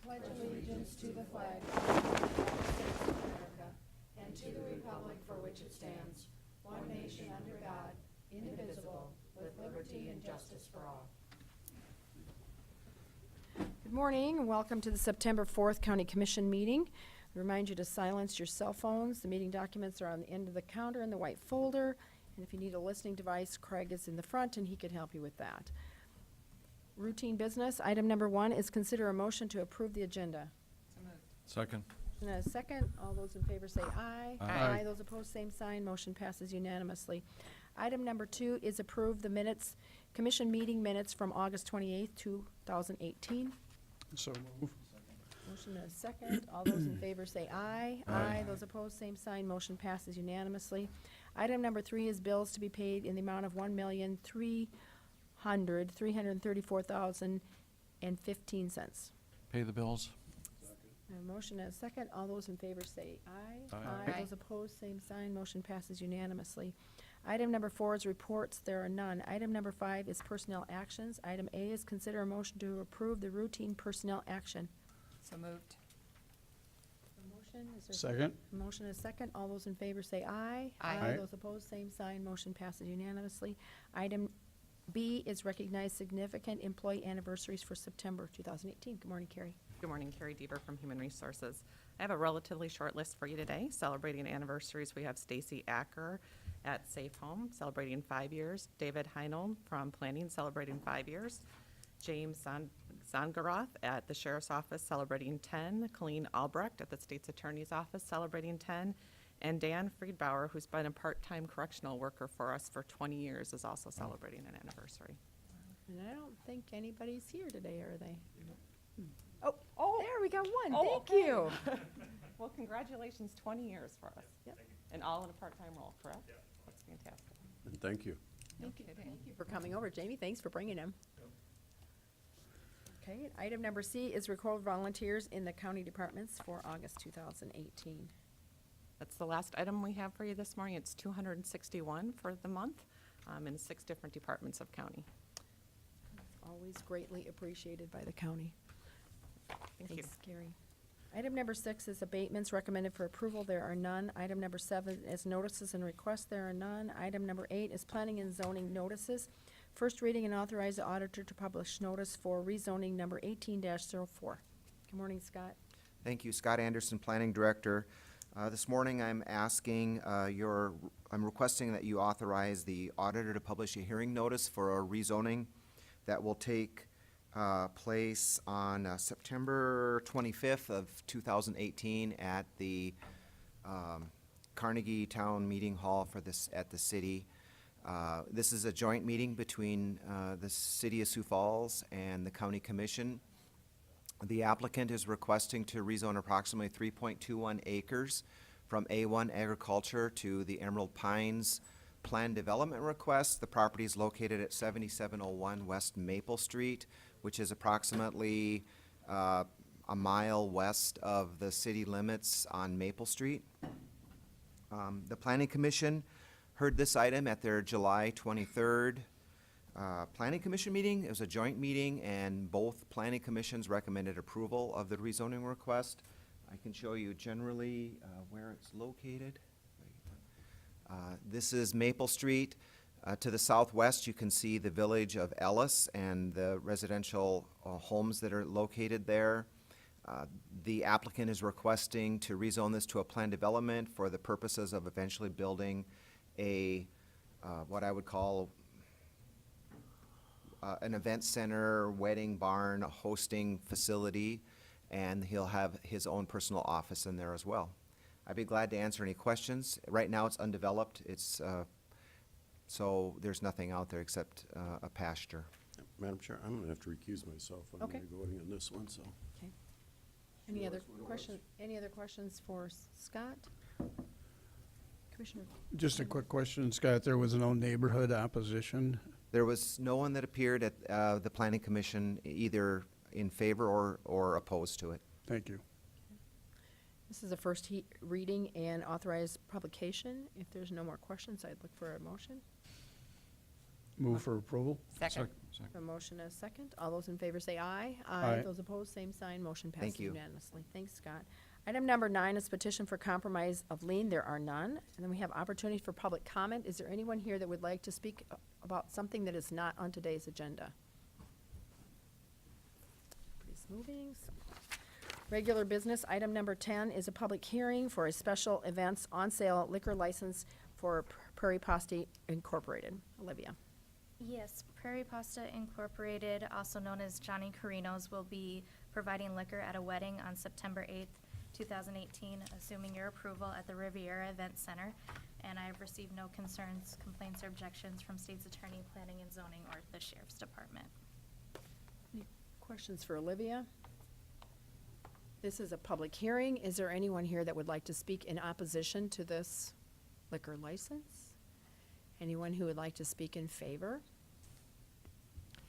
pledge allegiance to the flag of the United States of America and to the republic for which it stands, one nation under God, indivisible, with liberty and justice for all. Good morning and welcome to the September 4th County Commission meeting. I remind you to silence your cell phones. The meeting documents are on the end of the counter in the white folder. And if you need a listening device, Craig is in the front and he could help you with that. Routine business. Item number 1 is consider a motion to approve the agenda. Second. And a second. All those in favor say aye. Aye. Those opposed, same sign. Motion passes unanimously. Item number 2 is approve the minutes, commission meeting minutes from August 28th, 2018. So move. Motion and a second. All those in favor say aye. Aye. Those opposed, same sign. Motion passes unanimously. Item number 3 is bills to be paid in the amount of $1,334,015. Pay the bills. A motion and a second. All those in favor say aye. Aye. Those opposed, same sign. Motion passes unanimously. Item number 4 is reports. There are none. Item number 5 is personnel actions. Item A is consider a motion to approve the routine personnel action. So moved. A motion, is there Second. a motion and a second? All those in favor say aye. Aye. Those opposed, same sign. Motion passes unanimously. Item B is recognize significant employee anniversaries for September 2018. Good morning, Carrie. Good morning, Carrie Deaver from Human Resources. I have a relatively short list for you today. Celebrating anniversaries, we have Stacy Acker at Safe Home, celebrating 5 years. David Heinold from Planning, celebrating 5 years. James Zangaroth at the Sheriff's Office, celebrating 10. Colleen Albrecht at the State's Attorney's Office, celebrating 10. And Dan Friedbauer, who's been a part-time correctional worker for us for 20 years, is also celebrating an anniversary. And I don't think anybody's here today, are they? Oh, There, we got one. oh, Thank okay. you. Well, congratulations, 20 years for us. Yep. And all in a part-time role, correct? That's fantastic. And thank you. Thank you. kidding. Thank you for coming over, Jamie. Thanks for bringing him. Okay, item number C is record volunteers in the county departments for August 2018. That's the last item we have for you this morning. It's 261 for the month in 6 different departments of county. Always greatly appreciated by the county. Thank you. Thanks, Gary. Item number 6 is abatements recommended for approval. There are none. Item number 7 is notices and requests. There are none. Item number 8 is planning and zoning notices. First reading and authorize the auditor to publish notice for rezoning number 18-04. Good morning, Scott. Thank you, Scott Anderson, Planning Director. This morning I'm asking I'm requesting that you authorize the auditor to publish a hearing notice for a rezoning that will take place on September 25th of 2018 at the Carnegie Town Meeting Hall at the city. This is a joint meeting between the City of Sioux Falls and the County Commission. The applicant is requesting to rezone approximately 3.21 acres from A1 agriculture to the Emerald Pines Plan Development Request. The property is located at 7701 West Maple Street, which is approximately a mile west of the city limits on Maple Street. The Planning Commission heard this item at their July 23rd Planning Commission meeting. It was a joint meeting, and both planning commissions recommended approval of the rezoning request. I can show you generally where it's located. This is Maple Street. To the southwest, you can see the village of Ellis and the residential homes that are located there. The applicant is requesting to rezone this to a planned development for the purposes of eventually building a what I would call an event center, wedding barn, a hosting facility, and he'll have his own personal office in there as well. I'd be glad to answer any questions. Right now it's undeveloped. It's so there's nothing out there except a pasture. Madam Chair, I'm gonna have to recuse myself. I'm Okay. gonna be voting on this one, so. Okay. Any other questions for Scott? Commissioner? Just a quick question, Scott. There was no neighborhood opposition. There was no one that appeared at the Planning Commission either in favor or opposed to it. Thank you. This is a first reading and authorized publication. If there's no more questions, I'd look for a motion. Move for approval? Second. A motion and a second. All those in favor say aye. Aye. Those opposed, same sign. Motion passes Thank you. unanimously. Thanks, Scott. Item number 9 is petition for compromise of lien. There are none. And then we have opportunity for public comment. Is there anyone here that would like to speak about something that is not on today's agenda? Everybody's moving. So- Regular business, item number 10 is a public hearing for a special events on sale liquor license for Prairie Pasta Incorporated. Olivia. Yes, Prairie Pasta Incorporated, also known as Johnny Carino's, will be providing liquor at a wedding on September 8th, 2018, assuming your approval at the Riviera Event Center. And I have received no concerns, complaints, or objections from State's Attorney, Planning and Zoning, or the Sheriff's Department. Any questions for Olivia? This is a public hearing. Is there anyone here that would like to speak in opposition to this liquor license? Anyone who would like to speak in favor?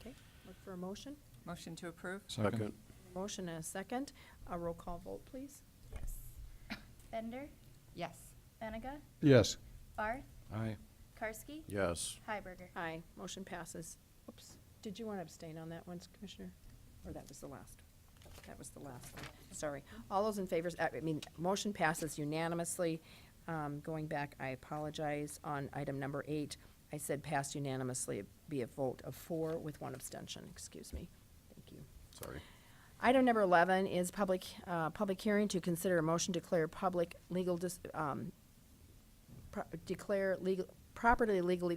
Okay, look for a motion. Motion to approve? Second. Motion and a second. A roll call vote, please. Yes. Bender, Yes. Benega, Yes. Barth, Aye. Karski, Yes. Hiberger. Aye, motion passes. Oops, did you want to abstain on that one, Commissioner? Or that was the last? That was the last one, sorry. All those in favor, motion passes unanimously. Going back, I apologize, on item number 8, I said passed unanimously, it'd be a vote of 4 with 1 abstention, excuse me. Thank you. Sorry. Item number 11 is public hearing to consider a motion to declare public legal, properly legally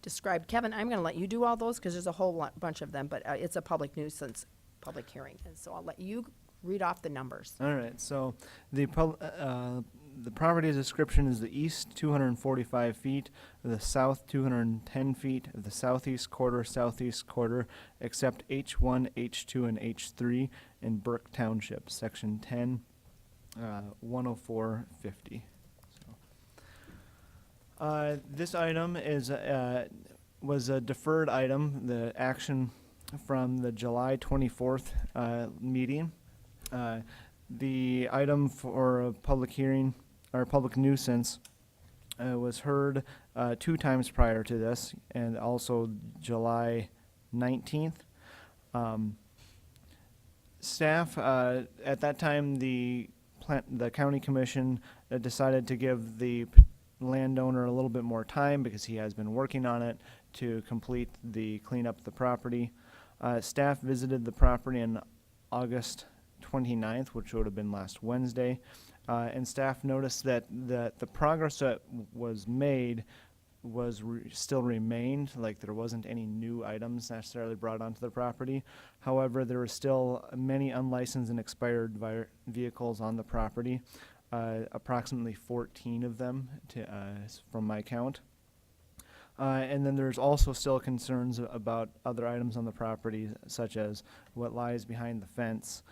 described. Kevin, I'm gonna let you do all those, because there's a whole bunch of them, but it's a public nuisance, public hearing, and so I'll let you read off the numbers. All right, so the property description is the east 245 feet, the south 210 feet, of the southeast quarter, except H1, H2, and H3 in Burke Township, section 10, 10450. This item was a deferred item, the action from the July 24th meeting. The item for a public hearing, or public nuisance, was heard 2 times prior to this, and also July 19th. Staff, at that time, the county commission decided to give the landowner a little bit more time, because he has been working on it to complete the cleanup of the property. Staff visited the property on August 29th, which would have been last Wednesday, and staff noticed that the progress that was made was still remained, like there wasn't any new items necessarily brought onto the property. However, there were still many unlicensed and expired vehicles on the property, approximately 14 of them from my count. And then there's also still concerns about other items on the property, such as what lies behind the fence,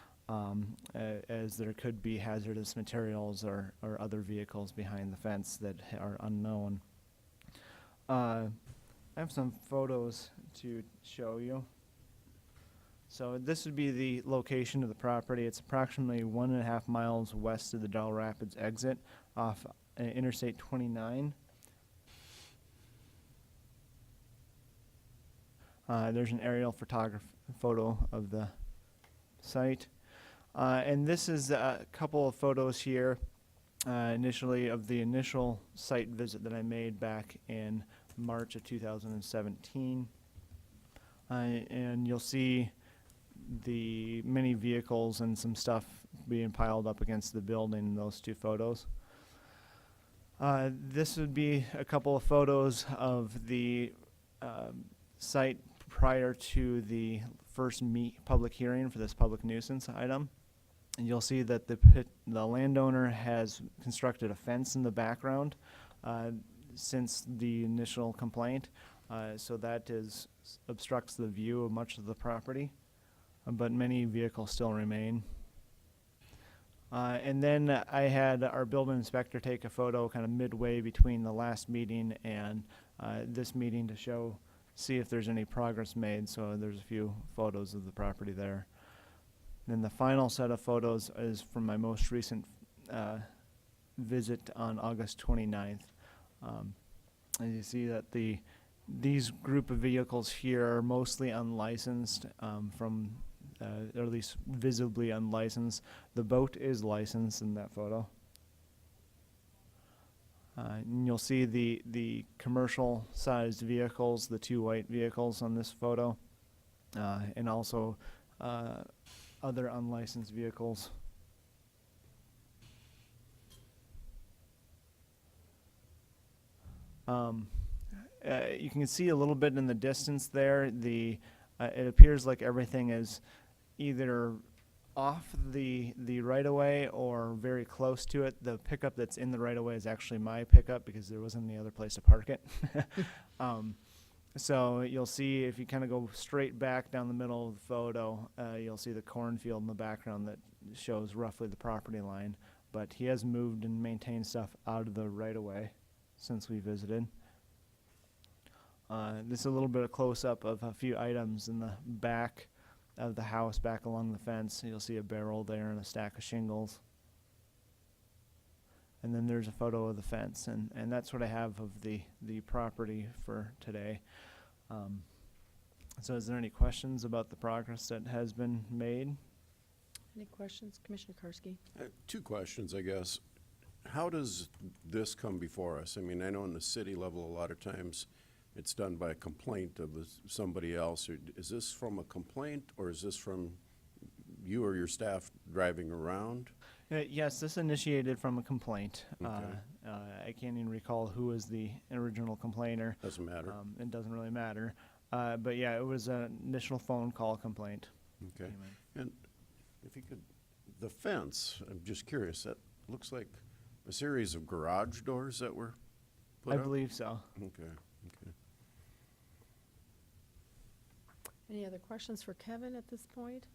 as there could be hazardous materials or other vehicles behind the fence that are unknown. I have some photos to show you. So this would be the location of the property. It's approximately 1.5 miles west of the Del Rapids exit off Interstate 29. There's an aerial photo of the site. And this is a couple of photos here initially of the initial site visit that I made back in March of 2017. And you'll see the many vehicles and some stuff being piled up against the building in those 2 photos. This would be a couple of photos of the site prior to the first public hearing for this public nuisance item. And you'll see that the landowner has constructed a fence in the background since the initial complaint, so that obstructs the view of much of the property, but many vehicles still remain. And then I had our building inspector take a photo kind of midway between the last meeting and this meeting to see if there's any progress made. So there's a few photos of the property there. Then the final set of photos is from my most recent visit on August 29th. And you see that the these group of vehicles here are mostly unlicensed, or at least visibly unlicensed. The boat is licensed in that photo. And you'll see the commercial sized vehicles, the two white vehicles on this photo, and also other unlicensed vehicles. You can see a little bit in the distance there. It appears like everything is either off the right of way or very close to it. The pickup that's in the right of way is actually my pickup because there wasn't any other place to park it. So you'll see if you kind of go straight back down the middle of the photo, you'll see the cornfield in the background that shows roughly the property line. But he has moved and maintained stuff out of the right of way since we visited. This is a little bit of close-up of a few items in the back of the house, back along the fence. You'll see a barrel there and a stack of shingles. And then there's a photo of the fence, and that's what I have of the property for today. So is there any questions about the progress that has been made? Any questions, Commissioner Karski? Two questions, I guess. How does this come before us? I mean, I know in the city level, a lot of times it's done by a complaint of somebody else. Or is this from a complaint, or is this from you or your staff driving around? Yes, this initiated from a complaint. Okay. I can't even recall who was the original complainer. Doesn't matter. It doesn't really matter. But yeah, it was an initial phone call complaint. Okay. Came in. And if you could, the fence, I'm just curious, that looks like a series of garage doors that were put I up? believe so. Okay, okay. Any other questions for Kevin at this point?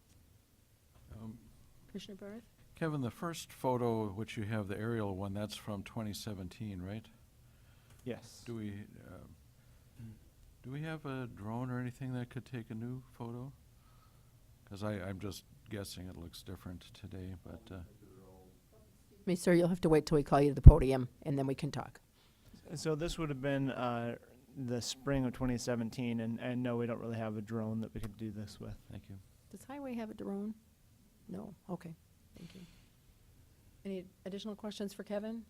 Commissioner Barth? Kevin, the first photo, which you have, the aerial one, that's from 2017, right? Yes. Do we have a drone or anything that could take a new photo? Because I'm just guessing it looks different today, but, Me, sir, you'll have to wait till we call you to the podium, and then we can talk. So this would have been the spring of 2017, and no, we don't really have a drone that we could do this with. thank you. Does Highway have a drone? No, okay, thank you. Any additional questions for Kevin?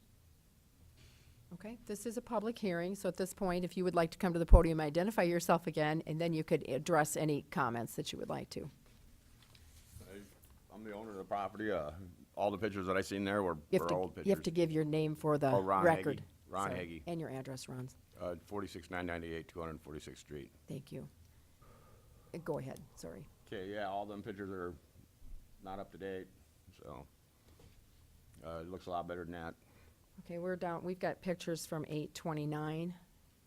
Okay, this is a public hearing, so at this point, if you would like to come to the podium, identify yourself again, and then you could address any comments that you would like to. I'm the owner of the property. All the pictures that I seen there were You have old to, you have pictures. to give your name for the Oh, Ron record. Hagee. Ron Sorry, Hagee. and your address, Ron. 46998, 246th Street. Thank you. Go ahead, sorry. Okay, yeah, all them pictures are not up to date, so it looks a lot better than that. Okay, we're down, we've got pictures from 8/29.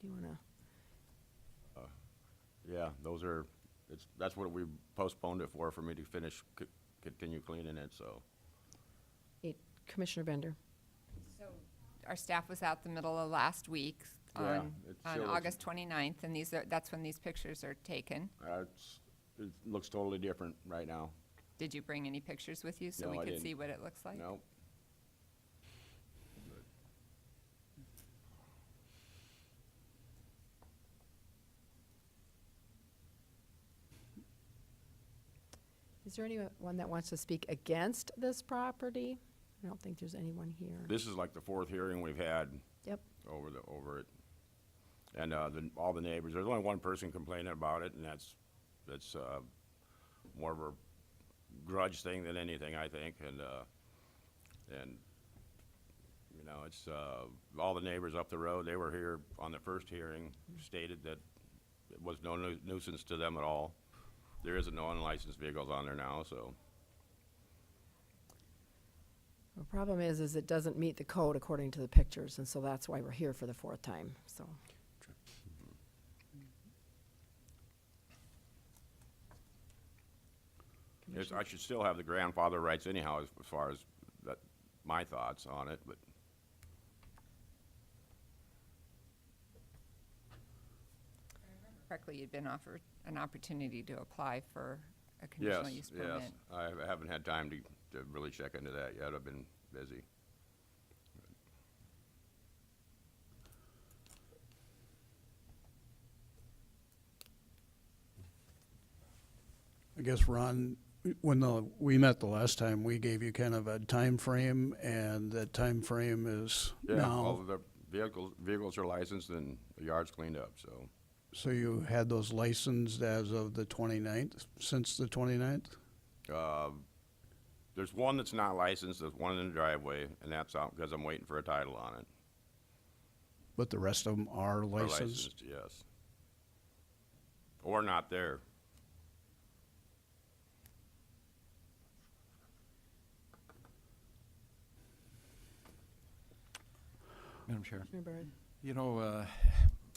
Do you wanna, Yeah, those are, that's what we postponed it for me to finish, continue cleaning it, so. Commissioner Bender? So our staff was out the middle of last week Yeah, on it still looks- August 29th, and that's when these pictures are taken. It looks totally different right now. Did you bring any pictures with you so No, we I could didn't. see what it looks like? No. Is there anyone that wants to speak against this property? I don't think there's anyone here. This is like the fourth hearing we've had. Yep. Over it. And, all the neighbors, there's only one person complaining about it, and that's more of a grudge thing than anything, I think, and, you know, it's, all the neighbors up the road, they were here on the first hearing, stated that it was no nuisance to them at all. There isn't no unlicensed vehicles on there now, so. The problem is it doesn't meet the code according to the pictures, and so that's why we're here for the fourth time, so. Yes, I should still have the grandfather rights anyhow, as far as that, my thoughts on it, but Correctly, you'd been offered an opportunity to apply for a conditional yes, use permit. yes. I haven't had time to really check into that yet. I've been busy. I guess, Ron, when we met the last time, we gave you kind of a time frame, and that time frame is Yeah, all now. of the vehicles are licensed and the yard's cleaned up, so. So you had those licensed as of the 29th, since the 29th? There's one that's not licensed, there's one in the driveway, and that's out because I'm waiting for a title on it. But the rest of them are Or licensed? yes. Or not there. Madam Chair. Commissioner Barth? You know,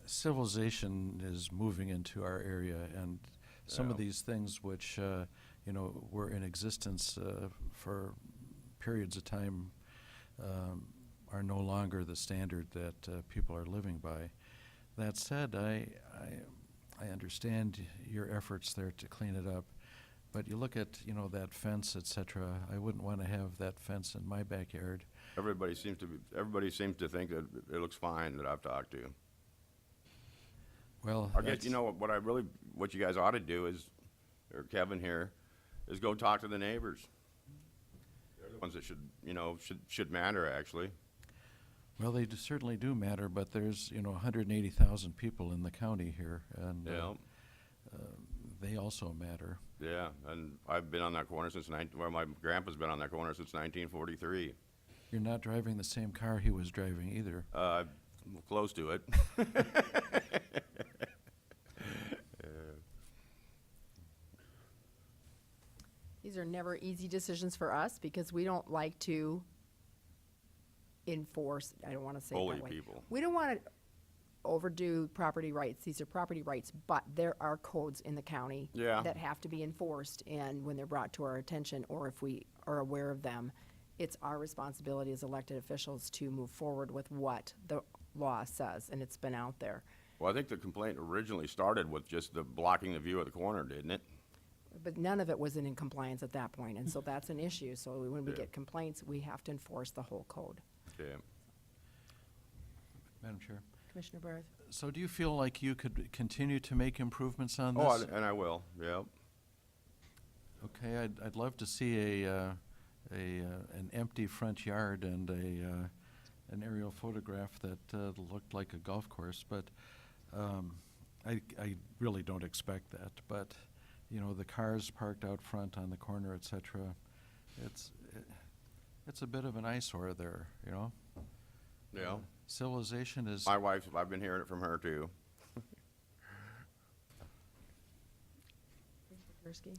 civilization is moving into our area, and some of Yeah. these things which, you know, were in existence for periods of time are no longer the standard that people are living by. That said, I understand your efforts there to clean it up, but you look at, you know, that fence, et cetera, I wouldn't want to have that fence in my backyard. Everybody seems to think that it looks fine that I've talked to. Well, I guess, you know, what you guys ought to do is, or Kevin here, is go talk to the neighbors. They're the ones that should matter, actually. well, they certainly do matter, but there's, you know, 180,000 people in the county here, and Yeah, they also matter. yeah, and I've been on that corner since my grandpa's been on that corner since 1943. You're not driving the same car he was driving either. Close to it. These are never easy decisions for us because we don't like to enforce, I don't want to say it Bully that way. people. We don't want to overdo property rights. These are property rights, but there are codes in the county Yeah. that have to be enforced, and when they're brought to our attention, or if we are aware of them, it's our responsibility as elected officials to move forward with what the law says, and it's been out there. Well, I think the complaint originally started with just the blocking the view of the corner, didn't it? But none of it was in compliance at that point, and so that's an issue. So when we Yeah. get complaints, we have to enforce the whole code. Yeah. Madam Chair. Commissioner Barth? So do you feel like you could continue to make improvements on Oh, this? and I will, yep. Okay, I'd love to see an empty front yard and an aerial photograph that looked like a golf course, but I really don't expect that. But, you know, the cars parked out front on the corner, et cetera, it's a bit of an eyesore there, you know? Yeah. Civilization is, I've been hearing it from her too. Gursky?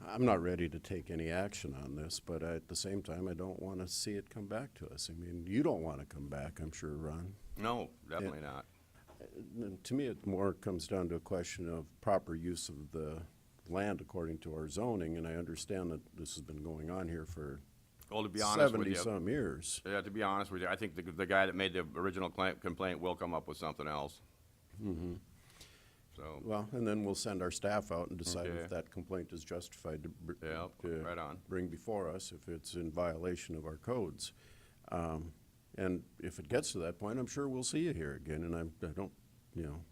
I'm not ready to take any action on this, but at the same time, I don't want to see it come back to us. I mean, you don't want to come back, I'm sure, Ron. No, definitely not. And to me, it more comes down to a question of proper use of the land according to our zoning, and I understand that this has been going on here for Well, to be honest with you, 70-some years. yeah, to be honest with you, I think the guy that made the original complaint will come up with something else. Mhm. So, Well, and then we'll send our staff out and decide Okay. if that complaint is justified to yeah, right on. bring before us if it's in violation of our codes. And if it gets to that point, I'm sure we'll see you here again, and I don't, you know,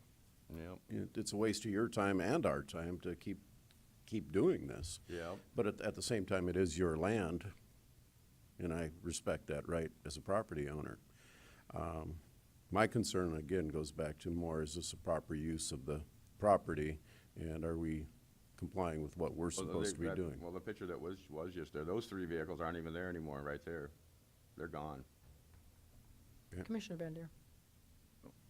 Yep, it's a waste of your time and our time to keep doing this. yep. But at the same time, it is your land, and I respect that right as a property owner. My concern, again, goes back to more, is this a proper use of the property, and are we complying with what we're Well, supposed to be doing? Well, the picture that was just there, those three vehicles aren't even there anymore, right there. They're gone. Commissioner Bender?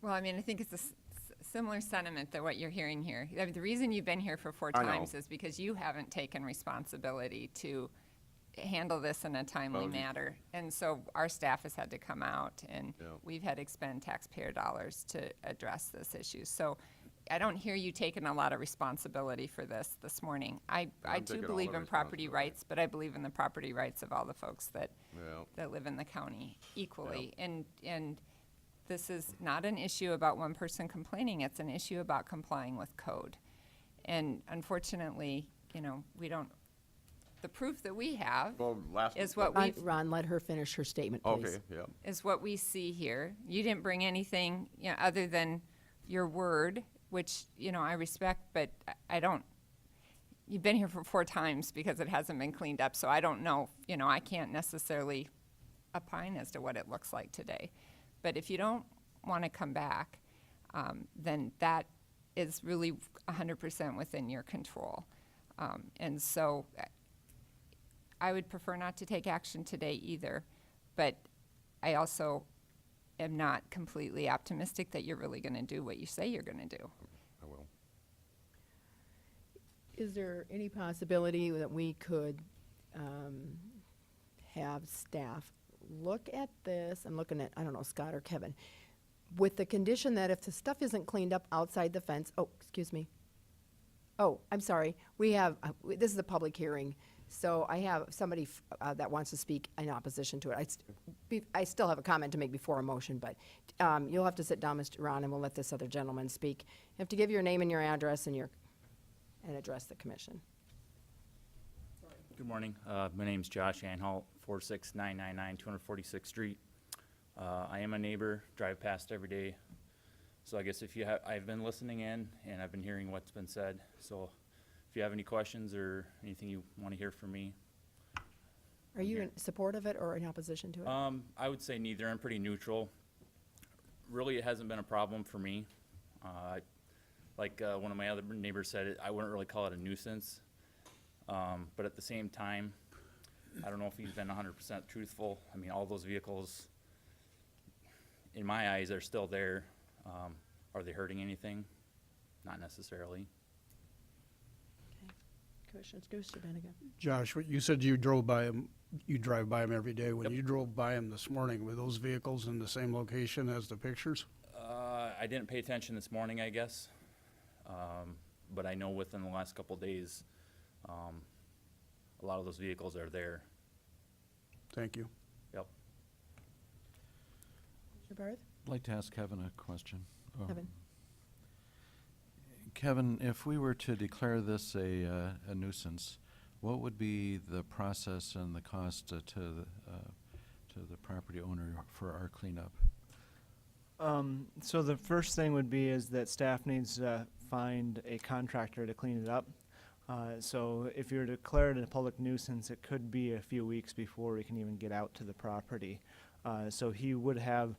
Well, I mean, I think it's a similar sentiment that what you're hearing here. I mean, the reason you've been here for four I know. times is because you haven't taken responsibility to handle this in a timely Well, manner. And so our staff has had to come out, and Yeah. we've had to expend taxpayer dollars to address this issue. So I don't hear you taking a lot of responsibility for this morning. I I'm too taking all believe the in property responsibility. rights, but I believe in the property rights of all the folks that Yeah. live in the county equally. And this is not an issue about one person complaining, it's an issue about complying with code. And unfortunately, you know, we don't, the proof that we have Well, last. is what Ron, we've, Ron, let her finish her statement, please. Okay, yep. is what we see here. You didn't bring anything, you know, other than your word, which, you know, I respect, but I don't you've been here for 4 times because it hasn't been cleaned up, so I don't know, you know, I can't necessarily opine as to what it looks like today. But if you don't want to come back, then that is really 100% within your control. And so I would prefer not to take action today either, but I also am not completely optimistic that you're really going to do what you say you're going to do. I will. Is there any possibility that we could have staff look at this? I'm looking at, I don't know, Scott or Kevin, with the condition that if the stuff isn't cleaned up outside the fence, oh, excuse me. Oh, I'm sorry. We have, this is a public hearing, so I have somebody that wants to speak in opposition to it. I still have a comment to make before a motion, but you'll have to sit down, Mr. Ron, and we'll let this other gentleman speak. You have to give your name and your address and address the commission. Good morning. My name's Josh Anhalt, 46999 246th Street. I am a neighbor, drive past every day. So I guess if you have, I've been listening in and I've been hearing what's been said. So if you have any questions or anything you want to hear from me. Are you in support of it or in opposition to it? I would say neither. I'm pretty neutral. Really, it hasn't been a problem for me. Like one of my other neighbors said, I wouldn't really call it a nuisance. But at the same time, I don't know if he's been 100% truthful. I mean, all those vehicles, in my eyes, are still there. Are they hurting anything? Not necessarily. Okay. Commissioner Bennigan. Josh, what you said you drove by them, you drive by them every day. When you drove by them this morning, were those vehicles in the same location as the pictures? I didn't pay attention this morning, I guess. But I know within the last couple days, a lot of those vehicles are there. Thank you. Yep. Mr. Barth? I'd like to ask Kevin a question. Kevin? Kevin, if we were to declare this a nuisance, what would be the process and the cost to the property owner for our cleanup? So the first thing would be is that staff needs to find a contractor to clean it up. So if you're declared a public nuisance, it could be a few weeks before we can even get out to the property. So he would have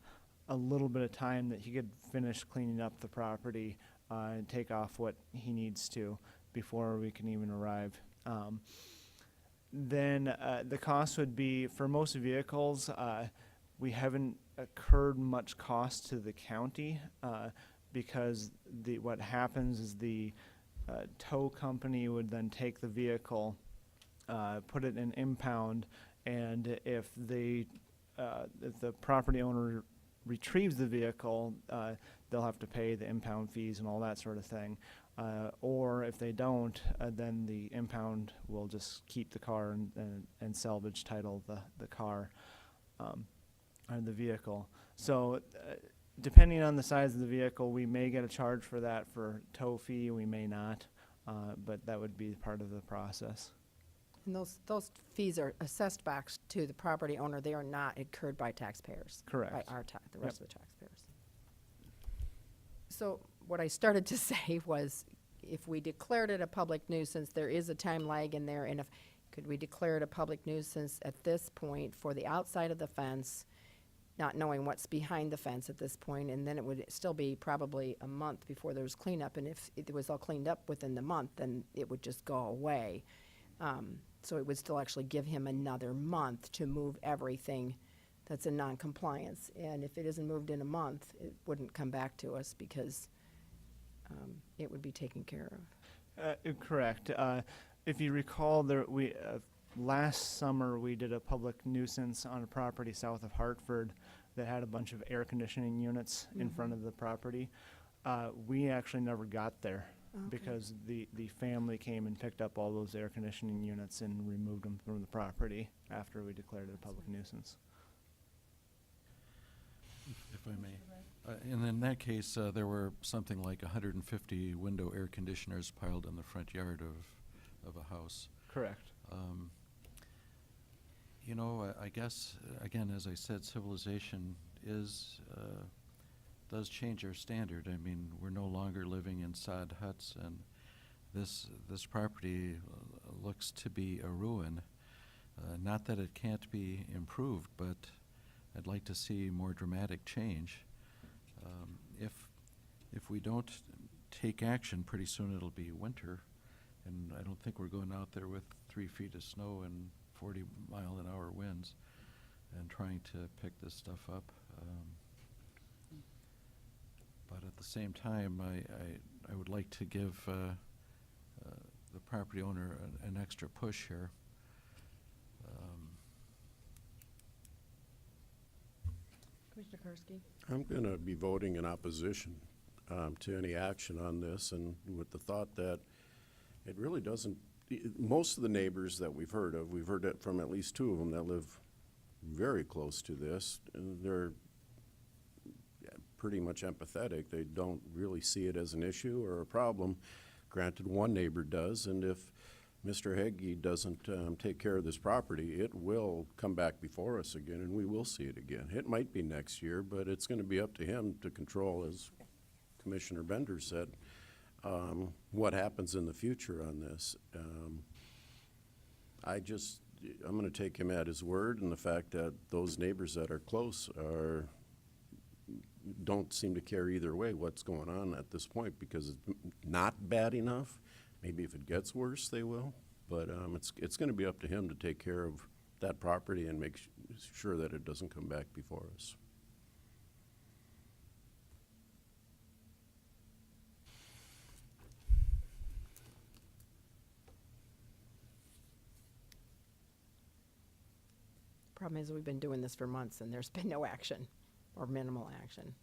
a little bit of time that he could finish cleaning up the property and take off what he needs to before we can even arrive. Then the cost would be, for most vehicles, we haven't incurred much cost to the county because what happens is the tow company would then take the vehicle, put it in impound, and if the property owner retrieves the vehicle, they'll have to pay the impound fees and all that sort of thing. Or if they don't, then the impound will just keep the car and salvage title the car or the vehicle. So depending on the size of the vehicle, we may get a charge for that for tow fee, we may not, but that would be part of the process. And those fees are assessed back to the property owner. They are not incurred by taxpayers. Correct. By the rest of the taxpayers. So what I started to say was, if we declared it a public nuisance, there is a time lag in there, and could we declare it a public nuisance at this point for the outside of the fence, not knowing what's behind the fence at this point, and then it would still be probably a month before there was cleanup, and if it was all cleaned up within the month, then it would just go away. So it would still actually give him another month to move everything that's in non-compliance. And if it isn't moved in a month, it wouldn't come back to us because it would be taken care of. Correct. If you recall, last summer we did a public nuisance on a property south of Hartford that had a bunch of air conditioning units in front of the property. We actually never got there. Okay. Because the family came and picked up all those air conditioning units and removed them from the property after we declared it a public nuisance. If I may. And in that case, there were something like 150 window air conditioners piled in the front yard of a house. Correct. You know, I guess, again, as I said, civilization does change our standard. I mean, we're no longer living in sod huts, and this property looks to be a ruin. Not that it can't be improved, but I'd like to see more dramatic change. If we don't take action, pretty soon it'll be winter, and I don't think we're going out there with 3 feet of snow and 40-mile-an-hour winds and trying to pick this stuff up. But at the same time, I would like to give the property owner an extra push here. Commissioner Karski? I'm going to be voting in opposition to any action on this, and with the thought that it really doesn't, most of the neighbors that we've heard it from at least 2 of them that live very close to this, and they're pretty much empathetic. They don't really see it as an issue or a problem. Granted, one neighbor does, and if Mr. Heggie doesn't take care of this property, it will come back before us again, and we will see it again. It might be next year, but it's going to be up to him to control, as Commissioner Bender said, what happens in the future on this. I'm going to take him at his word, and the fact that those neighbors that are close don't seem to care either way what's going on at this point, because it's not bad enough. Maybe if it gets worse, they will. But it's going to be up to him to take care of that property and make sure that it doesn't come back before us. Problem is, we've been doing this for months and there's been no action or minimal action.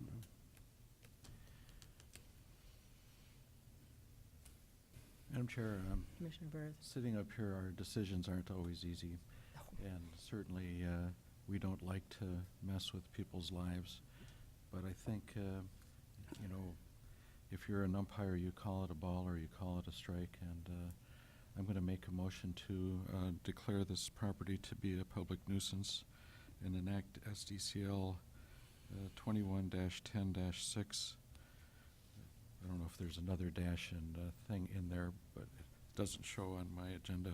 Madam Chair, Commissioner Barth? sitting up here, our decisions aren't always easy. And certainly, we don't like to mess with people's lives. But I think, you know, if you're an umpire, you call it a ball or you call it a strike. And I'm going to make a motion to declare this property to be a public nuisance and enact SDCL 21-10-6. I don't know if there's another dash and thing in there, but it doesn't show on my agenda.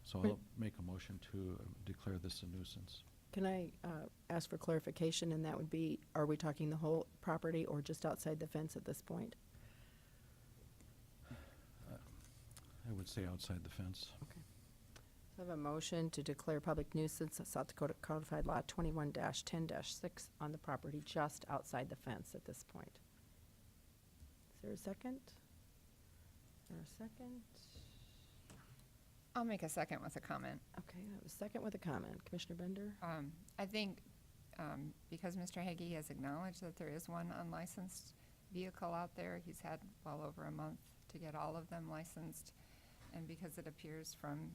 So I'll make a motion to declare this a nuisance. Can I ask for clarification, and that would be, are we talking the whole property or just outside the fence at this point? I would say outside the fence. Okay. So I have a motion to declare public nuisance at South Dakota Codified Law 21-10-6 on the property just outside the fence at this point. Is there a second? Is there a second? I'll make a second with a comment. Okay, that was second with a comment. Commissioner Bender? I think because Mr. Heggie has acknowledged that there is one unlicensed vehicle out there, he's had well over a month to get all of them licensed. And because it appears from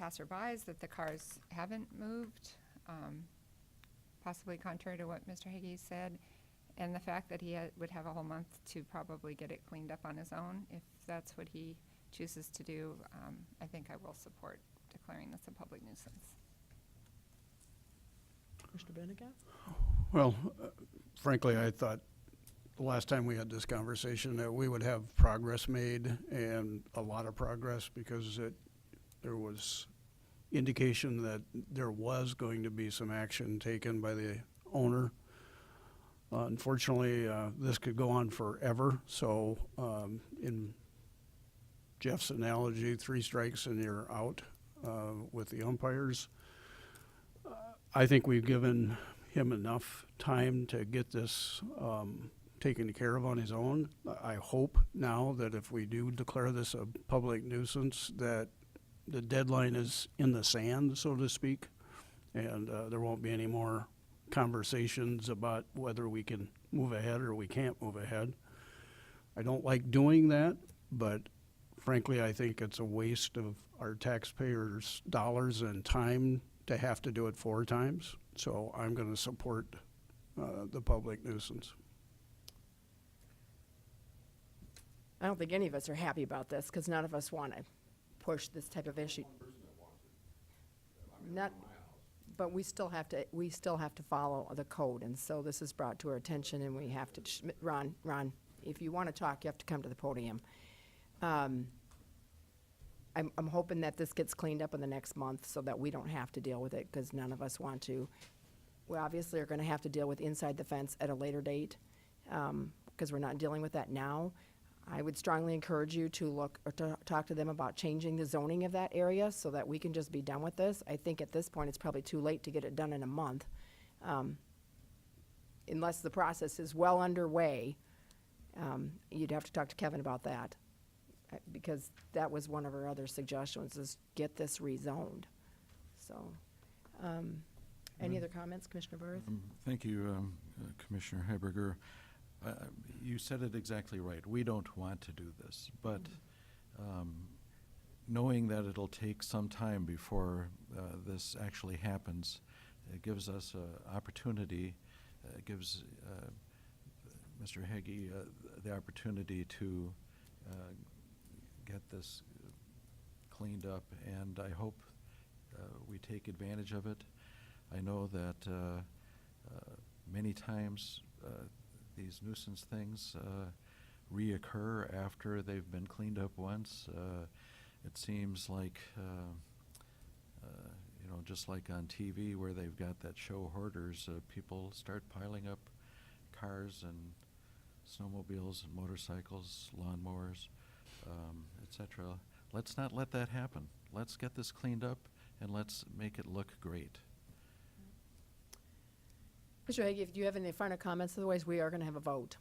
passerbys that the cars haven't moved, possibly contrary to what Mr. Heggie said, and the fact that he would have a whole month to probably get it cleaned up on his own, if that's what he chooses to do, I think I will support declaring this a public nuisance. Commissioner Benega? Well, frankly, I thought the last time we had this conversation that we would have progress made, and a lot of progress, because there was indication that there was going to be some action taken by the owner. Unfortunately, this could go on forever, so in Jeff's analogy, 3 strikes and you're out with the umpires. I think we've given him enough time to get this taken care of on his own. I hope now that if we do declare this a public nuisance, that the deadline is in the sand, so to speak, and there won't be any more conversations about whether we can move ahead or we can't move ahead. I don't like doing that, but frankly, I think it's a waste of our taxpayers' dollars and time to have to do it 4 times. So I'm going to support the public nuisance. I don't think any of us are happy about this, because none of us want to push this type of issue. But we still have to follow the code, and so this is brought to our attention, and we have to, Ron, if you want to talk, you have to come to the podium. I'm hoping that this gets cleaned up in the next month so that we don't have to deal with it, because none of us want to. We obviously are going to have to deal with inside the fence at a later date, because we're not dealing with that now. I would strongly encourage you to look or to talk to them about changing the zoning of that area so that we can just be done with this. I think at this point, it's probably too late to get it done in a month. Unless the process is well underway, you'd have to talk to Kevin about that. Because that was one of our other suggestions, is get this rezoned. So, any other comments, Commissioner Barth? Thank you, Commissioner Heiberger. You said it exactly right. We don't want to do this, but knowing that it'll take some time before this actually happens, it gives us an opportunity, gives Mr. Heggie the opportunity to get this cleaned up, and I hope we take advantage of it. I know that many times these nuisance things reoccur after they've been cleaned up once. It seems like, you know, just like on TV where they've got that show Hoarders, people start piling up cars and snowmobiles and motorcycles, lawnmowers, etc. Let's not let that happen. Let's get this cleaned up and let's make it look great. Mr. Hagee, if you have any final comments, otherwise we are going to have a vote.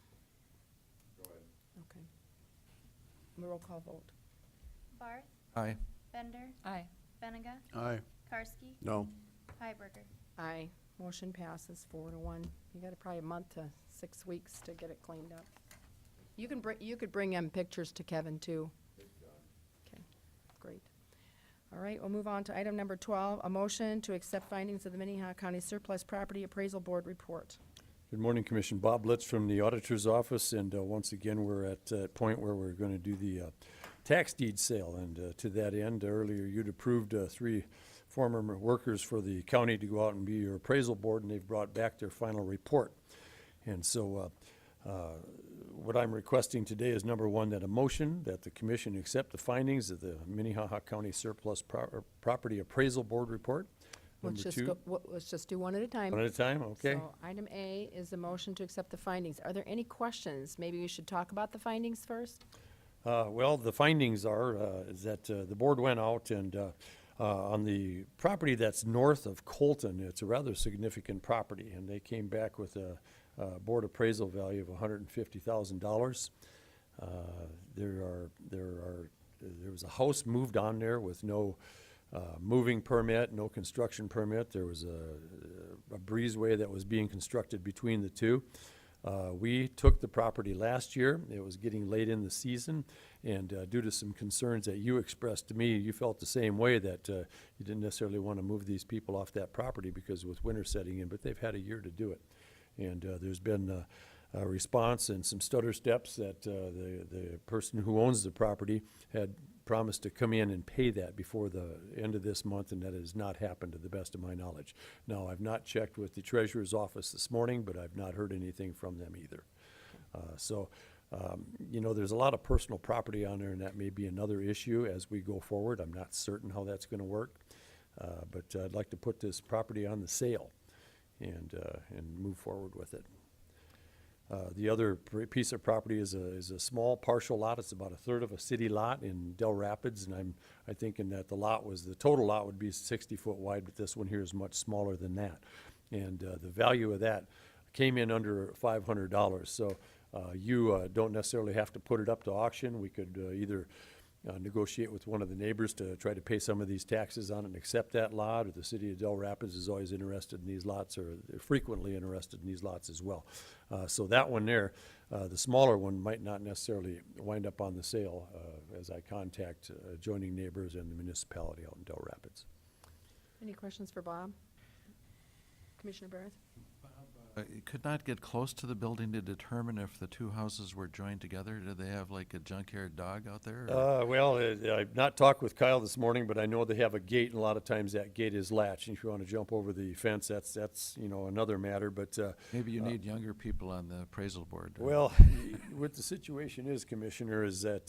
Go ahead. Okay. Roll call vote. Barth, Aye. Bender, Aye. Benega, Aye. Karski, No. Hiberger. Aye. Motion passes 4-1. You got probably a month to 6 weeks to get it cleaned up. You could bring pictures to Kevin too. Okay, great. All right, we'll move on to item number 12, a motion to accept findings of the Minnehaha County Surplus Property Appraisal Board report. Good morning, Commission. Bob Litz from the Auditor's Office, and once again, we're at a point where we're going to do the tax deed sale. And to that end, earlier you'd approved 3 former workers for the county to go out and be your appraisal board, and they've brought back their final report. And so what I'm requesting today is, number one, that a motion that the commission accept the findings of the Minnehaha County Surplus Property Appraisal Board report. Let's Number just 2, let's just do one at a time. one at a time, okay? So item A is the motion to accept the findings. Are there any questions? Maybe we should talk about the findings first? Well, the findings are, is that the board went out and on the property that's north of Colton, it's a rather significant property, and they came back with a board appraisal value of $150,000. There was a house moved on there with no moving permit, no construction permit. There was a breezeway that was being constructed between the two. We took the property last year. It was getting late in the season, and due to some concerns that you expressed to me, you felt the same way, that you didn't necessarily want to move these people off that property because with winter setting in, but they've had a year to do it. And there's been a response and some stutter steps that the person who owns the property had promised to come in and pay that before the end of this month, and that has not happened to the best of my knowledge. Now, I've not checked with the treasurer's office this morning, but I've not heard anything from them either. You know, there's a lot of personal property on there, and that may be another issue as we go forward. I'm not certain how that's going to work, but I'd like to put this property on the sale and move forward with it. The other piece of property is a small partial lot. It's about a third of a city lot in Del Rapids, and I'm thinking that the total lot would be 60 foot wide, but this one here is much smaller than that. And the value of that came in under $500. So you don't necessarily have to put it up to auction. We could either negotiate with one of the neighbors to try to pay some of these taxes on it and accept that lot, or the city of Del Rapids is always interested in these lots, or they're frequently interested in these lots as well. So that one there, the smaller one, might not necessarily wind up on the sale as I contact adjoining neighbors and the municipality out in Del Rapids. Any questions for Bob? Commissioner Barth? Bob, You could not get close to the building to determine if the two houses were joined together? Do they have like a junkyard dog out there? or- Well, I've not talked with Kyle this morning, but I know they have a gate, and a lot of times that gate is latched. And if you want to jump over the fence, that's another matter. But Maybe you need younger people on the appraisal board. well, what the situation is, Commissioner, is that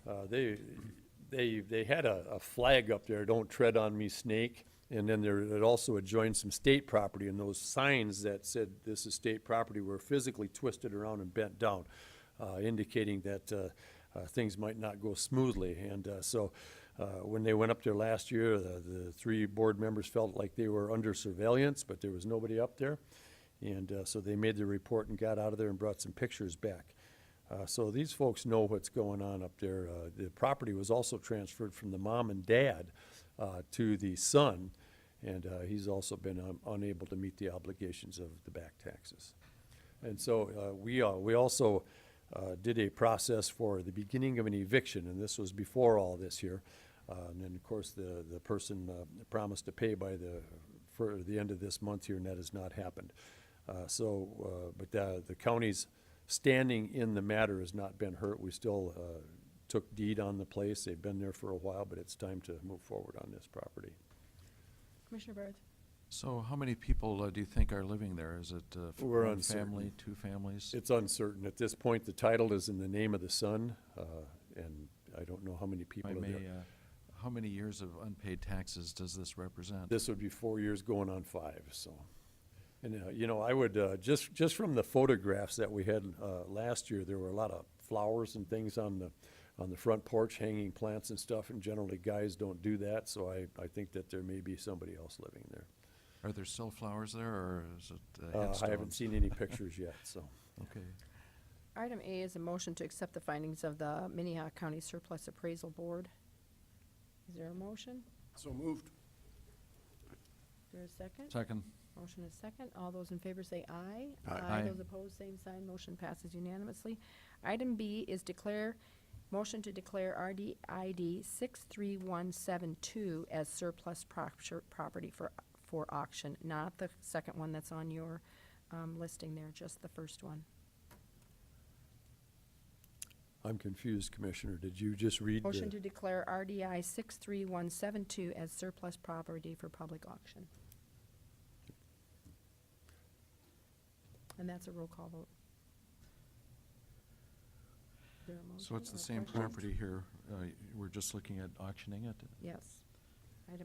they had a flag up there, "Don't tread on me, snake." And then it also adjoined some state property, and those signs that said this is state property were physically twisted around and bent down, indicating that things might not go smoothly. And so when they went up there last year, the three board members felt like they were under surveillance, but there was nobody up there. And so they made the report and got out of there and brought some pictures back. So these folks know what's going on up there. The property was also transferred from the mom and dad to the son, and he's also been unable to meet the obligations of the back taxes. And so we also did a process for the beginning of an eviction, and this was before all this here. And then, of course, the person promised to pay for the end of this month here, and that has not happened. But the county's standing in the matter has not been hurt. We still took deed on the place. They've been there for a while, but it's time to move forward on this property. Commissioner Barth? So how many people do you think are living there? Is it We're one uncertain. family, two families? It's uncertain. At this point, the title is in the name of the son, and I don't know how many people If I are may, there. how many years of unpaid taxes does this represent? This would be 4 years going on 5, so. And, I would, just from the photographs that we had last year, there were a lot of flowers and things on the front porch, hanging plants and stuff, and generally guys don't do that, so I think that there may be somebody else living there. Are there still flowers there, or is it I haven't headstones? seen any pictures yet, so. Okay. Item A is a motion to accept the findings of the Minnehaha County Surplus Appraisal Board. Is there a motion? So moved. Is there a second? Second. Motion is second. All those in favor say aye. Aye. Aye. Those opposed, same sign. Motion passes unanimously. Item B is motion to declare RDID 63172 as surplus property for auction, not the second one that's on your listing there, just the first one. I'm confused, Commissioner. Did you just read the? Motion to declare RDI 63172 as surplus property for public auction. And that's a roll call vote. Is there a So motion it's the or a same question? property here. We're just looking at auctioning it? Yes. Do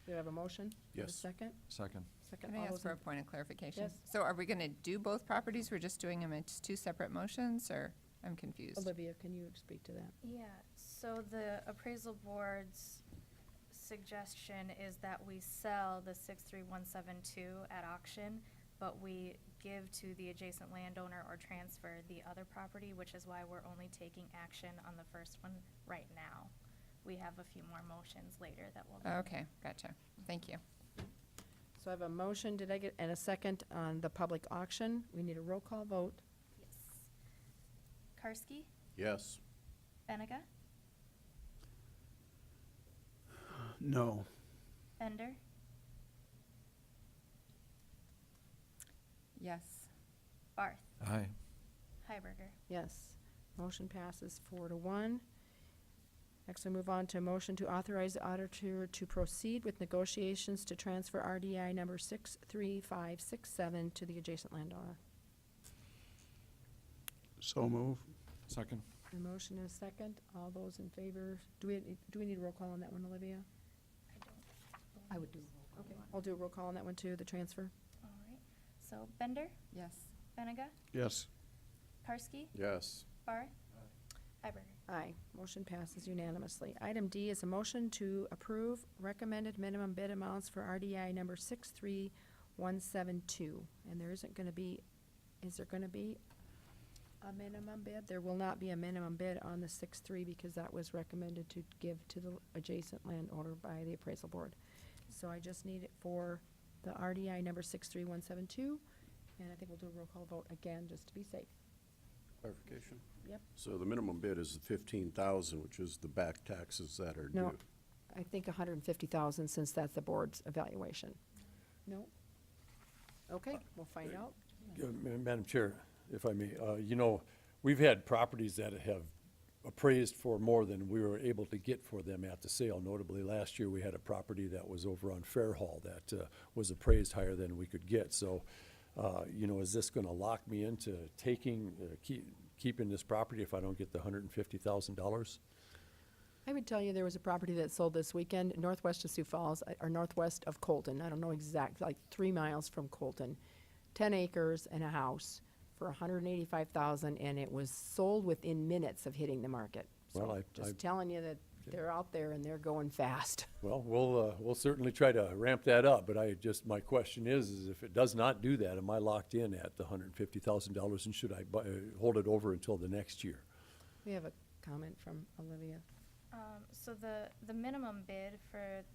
we have a motion? Do we have a Yes. second? Second. Second. Can I All ask those for in- a point of clarification? Yes. So are we gonna do both properties? We're just doing them as two separate motions, or I'm confused? Olivia, can you speak to that? Yeah, so the appraisal board's suggestion is that we sell the 63172 at auction, but we give to the adjacent landowner or transfer the other property, which is why we're only taking action on the first one right now. We have a few more motions later that we'll do. Okay, gotcha. Thank you. So I have a motion, did I get, and a second on the public auction. We need a roll call vote. Yes. Karski, Yes. Benega, No. Bender, Yes. Barth, Aye. Heiberger. Yes. Motion passes 4-1. Next, we move on to a motion to authorize the auditor to proceed with negotiations to transfer RDI number 63567 to the adjacent landowner. So move. Second. A motion and a second. All those in favor, do we need a roll call on that one, Olivia? I would do. Okay, I'll do a roll call on that one too, the transfer. All right, so Bender, Yes. Benega, Yes. Karski, Yes. Barth, Heiberger. Aye. Motion passes unanimously. Item D is a motion to approve recommended minimum bid amounts for RDI number 63172. And there isn't gonna be, is there gonna be a minimum bid? There will not be a minimum bid on the 6.3 because that was recommended to give to the adjacent landowner by the appraisal board. So I just need it for the RDI number 63172, and I think we'll do a roll call vote again, just to be safe. Clarification? Yep. So the minimum bid is the 15,000, which is the back taxes that are No. due. I think 150,000 since that's the board's evaluation. No? Okay, we'll find out. Madam Chair, if I may, you know, we've had properties that have appraised for more than we were able to get for them at the sale. Notably, last year, we had a property that was over on Fair Hall that was appraised higher than we could get. So, you know, is this gonna lock me into taking, keeping this property if I don't get the $150,000? I would tell you there was a property that sold this weekend, northwest of Sioux Falls, or northwest of Colton. I don't know exact, like 3 miles from Colton. 10 acres and a house for $185,000, and it was sold within minutes of hitting the market. Well, So I- just telling you that they're out there and they're going fast. Well, we'll certainly try to ramp that up, but my question is if it does not do that, am I locked in at the $150,000, and should I hold it over until the next year? We have a comment from Olivia. So the minimum bid for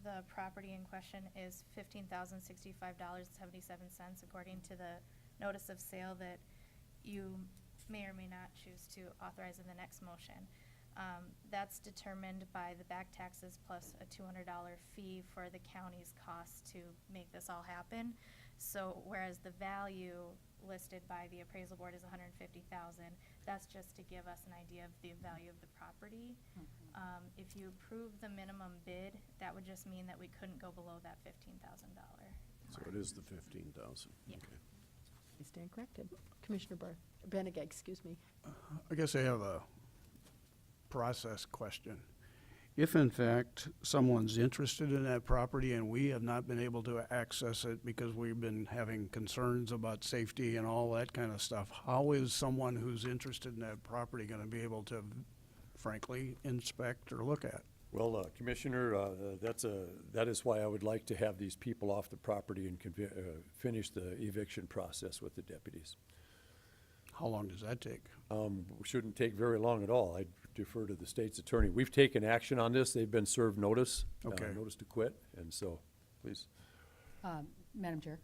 the property in question is $15,065.77, according to the notice of sale that you may or may not choose to authorize in the next motion. That's determined by the back taxes plus a $200 fee for the county's costs to make this all happen. So whereas the value listed by the appraisal board is $150,000, that's just to give us an idea of the value of the property. If you approve the minimum bid, that would just mean that we couldn't go below that $15,000. So it is the 15,000. Yeah. Okay. You stand corrected. Commissioner Benega, excuse me. I guess I have a process question. If in fact someone's interested in that property and we have not been able to access it because we've been having concerns about safety and all that kind of stuff, how is someone who's interested in that property gonna be able to frankly inspect or look at? Well, Commissioner, that is why I would like to have these people off the property and finish the eviction process with the deputies. How long does that take? Shouldn't take very long at all. I defer to the state's attorney. We've taken action on this. They've been served notice, Okay. notice to quit, and so, please. Madam Chair.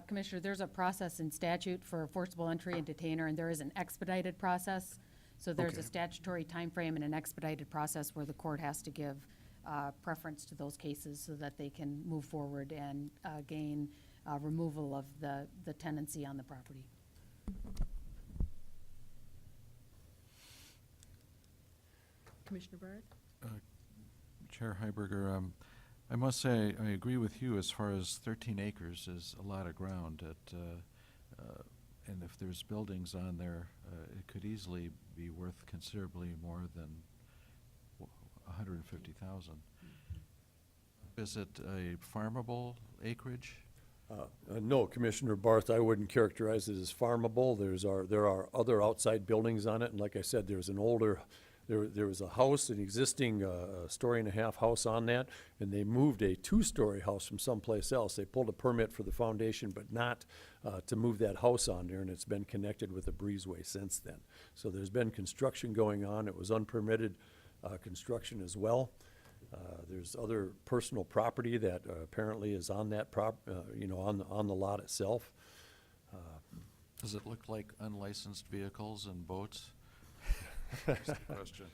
Commissioner, there's a process in statute for forcible entry and detainer, and there is an expedited process. So there's a Okay. statutory timeframe and an expedited process where the court has to give preference to those cases so that they can move forward and gain removal of the tenancy on the property. Commissioner Barrett? Chair Heiberger, I must say, I agree with you as far as 13 acres is a lot of ground. And if there's buildings on there, it could easily be worth considerably more than 150,000. Is it a farmable acreage? No, Commissioner Barth, I wouldn't characterize it as farmable. There are other outside buildings on it, and like I said, there's an older, there was a house, an existing story-and-a-half house on that, and they moved a two-story house from someplace else. They pulled a permit for the foundation, but not to move that house on there, and it's been connected with a breezeway since then. So there's been construction going on. It was unpermitted construction as well. There's other personal property that apparently is on that on the lot itself. Does it look like unlicensed vehicles and boats? Just a question.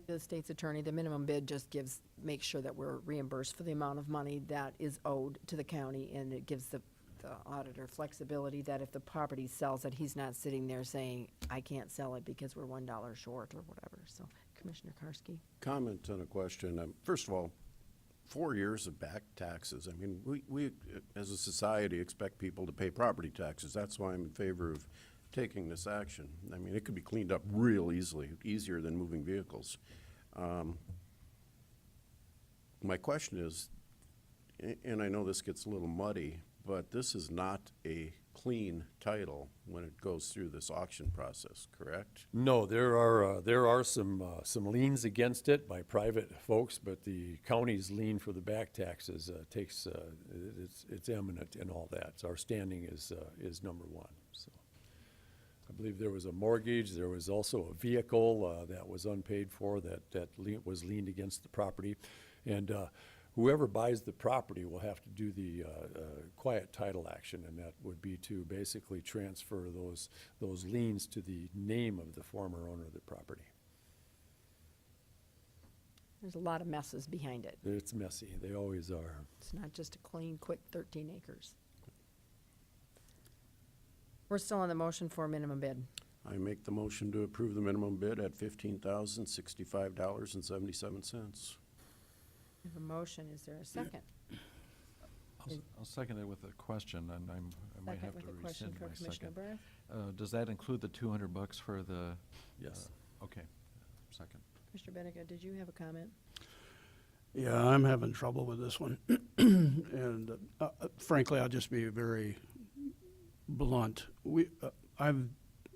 The state's attorney, the minimum bid just makes sure that we're reimbursed for the amount of money that is owed to the county, and it gives the auditor flexibility that if the property sells it, he's not sitting there saying, I can't sell it because we're $1 short or whatever. So, Commissioner Karski. Comment on a question. First of all, 4 years of back taxes. I mean, we as a society expect people to pay property taxes. That's why I'm in favor of taking this action. I mean, it could be cleaned up real easily, easier than moving vehicles. My question is, and I know this gets a little muddy, but this is not a clean title when it goes through this auction process, correct? No, there are some liens against it by private folks, but the county's lien for the back taxes it's eminent in all that. So our standing is number one. So I believe there was a mortgage. There was also a vehicle that was unpaid for that was liened against the property, and whoever buys the property will have to do the quiet title action, and that would be to basically transfer those liens to the name of the former owner of the property. There's a lot of messes behind it. It's messy. They always are. It's not just a clean, quick 13 acres. We're still on the motion for minimum bid. I make the motion to approve the minimum bid at $15,065.77. We have a motion. Is there a second? I'll second it with a question, and I might Second have with to a question rescind for my Commissioner second. Barth. Does that include the $200 for the? Yes. Okay, second. Commissioner Benega, did you have a comment? Yeah, I'm having trouble with this one. And frankly, I'll just be very blunt.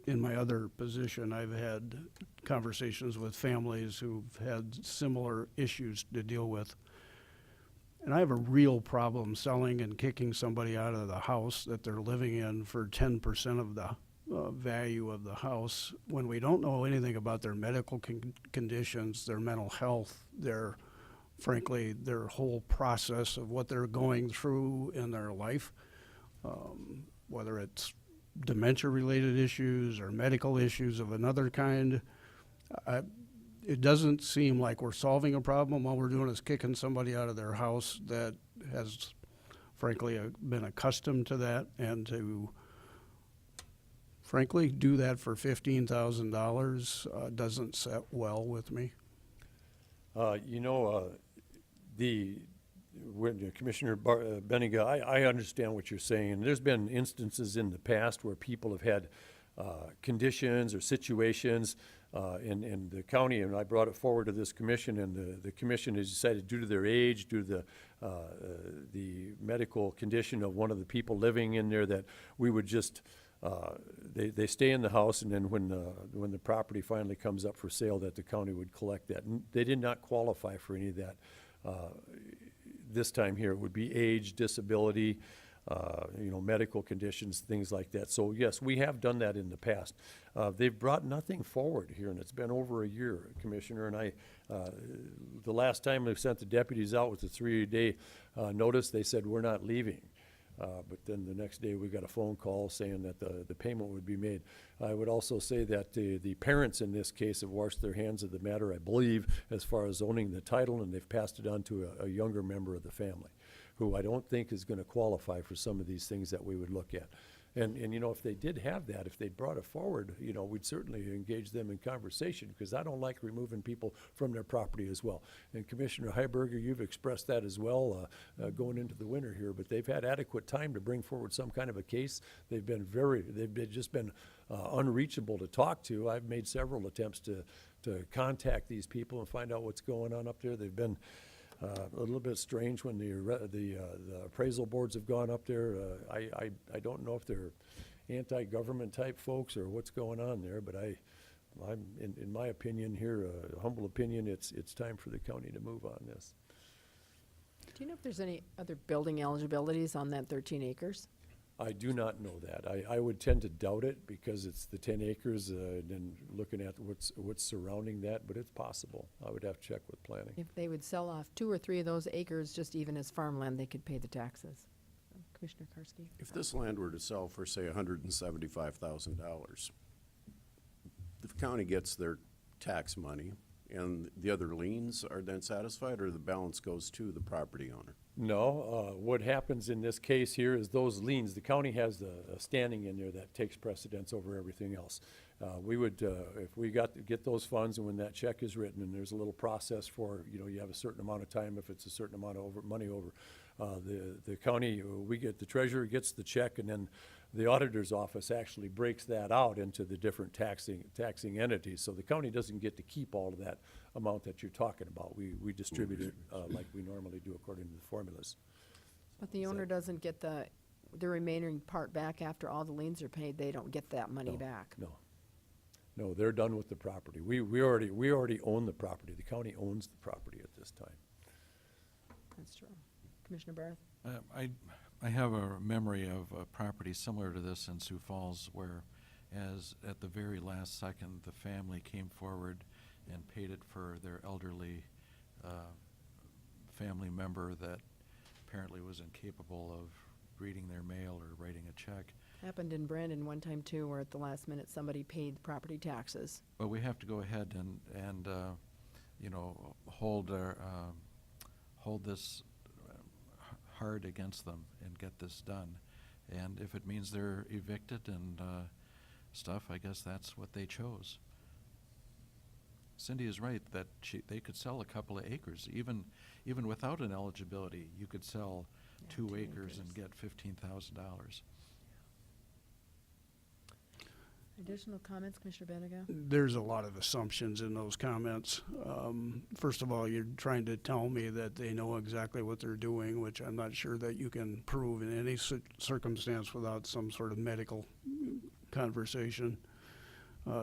In my other position, I've had conversations with families who've had similar issues to deal with. And I have a real problem selling and kicking somebody out of the house that they're living in for 10% of the value of the house when we don't know anything about their medical conditions, their mental health, frankly, their whole process of what they're going through in their life, whether it's dementia-related issues or medical issues of another kind. It doesn't seem like we're solving a problem. All we're doing is kicking somebody out of their house that has, frankly, been accustomed to that, and to, frankly, do that for $15,000 doesn't set well with me. When Commissioner Benega, I understand what you're saying. There's been instances in the past where people have had conditions or situations in the county, and I brought it forward to this commission, and the commission has decided, due to their age, due to the medical condition of one of the people living in there, that we would just they stay in the house, and then when the property finally comes up for sale, that the county would collect that. And they did not qualify for any of that. This time here, it would be age, disability, medical conditions, things like that. So yes, we have done that in the past. They've brought nothing forward here, and it's been over a year, Commissioner. And the last time they sent the deputies out with the 3-day notice, they said, we're not leaving. But then the next day, we got a phone call saying that the payment would be made. I would also say that the parents in this case have washed their hands of the matter, I believe, as far as owning the title, and they've passed it on to a younger member of the family, who I don't think is going to qualify for some of these things that we would look at. And if they did have that, if they brought it forward, we'd certainly engage them in conversation, because I don't like removing people from their property as well. And Commissioner Heiberger, you've expressed that as well, going into the winter here, but they've had adequate time to bring forward some kind of a case. They've just been unreachable to talk to. I've made several attempts to contact these people and find out what's going on up there. They've been a little bit strange when the appraisal boards have gone up there. I don't know if they're anti-government type folks or what's going on there, but I'm in my opinion here, a humble opinion, it's time for the county to move on this. Do you know if there's any other building eligibilities on that 13 acres? I do not know that. I would tend to doubt it, because it's the 10 acres and looking at what's surrounding that, but it's possible. I would have to check with planning. If they would sell off 2 or 3 of those acres, just even as farmland, they could pay the taxes. Commissioner Karski? If this land were to sell for, say, $175,000, the county gets their tax money, and the other liens are then satisfied, or the balance goes to the property owner? No, what happens in this case here is those liens, the county has a standing in there that takes precedence over everything else. We would, if we get those funds, and when that check is written, and there's a little process for, you have a certain amount of time, if it's a certain amount of money over, the county, the treasurer gets the check, and then the auditor's office actually breaks that out into the different taxing entities. So the county doesn't get to keep all of that amount that you're talking about. We distribute it like we normally do according to the formulas. But the owner doesn't get the remaining part back after all the liens are paid. They don't get that money back. No, they're done with the property. We already own the property. The county owns the property at this time. That's true. Commissioner Barth? I have a memory of a property similar to this in Sioux Falls, where as at the very last second, the family came forward and paid it for their elderly family member that apparently was incapable of reading their mail or writing a check. Happened in Brandon one time too, where at the last minute somebody paid the property taxes. But we have to go ahead and you know, hold this hard against them and get this done. And if it means they're evicted and stuff, I guess that's what they chose. Cindy is right that they could sell a couple of acres, even without an eligibility. You could sell Yeah, 2 2 acres acres. and get $15,000. Additional comments, Commissioner Benega? There's a lot of assumptions in those comments. First of all, you're trying to tell me that they know exactly what they're doing, which I'm not sure that you can prove in any circumstance without some sort of medical conversation.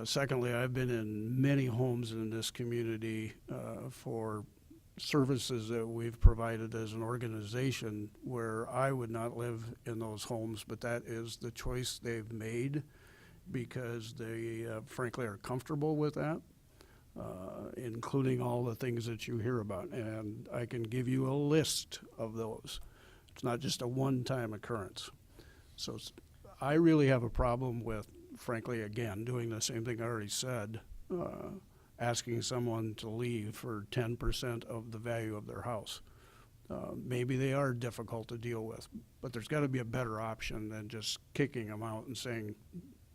Secondly, I've been in many homes in this community for services that we've provided as an organization where I would not live in those homes, but that is the choice they've made because they frankly are comfortable with that, including all the things that you hear about. And I can give you a list of those. It's not just a one-time occurrence. So I really have a problem with, frankly, again, doing the same thing I already said, asking someone to leave for 10% of the value of their house. Maybe they are difficult to deal with, but there's got to be a better option than just kicking them out and saying,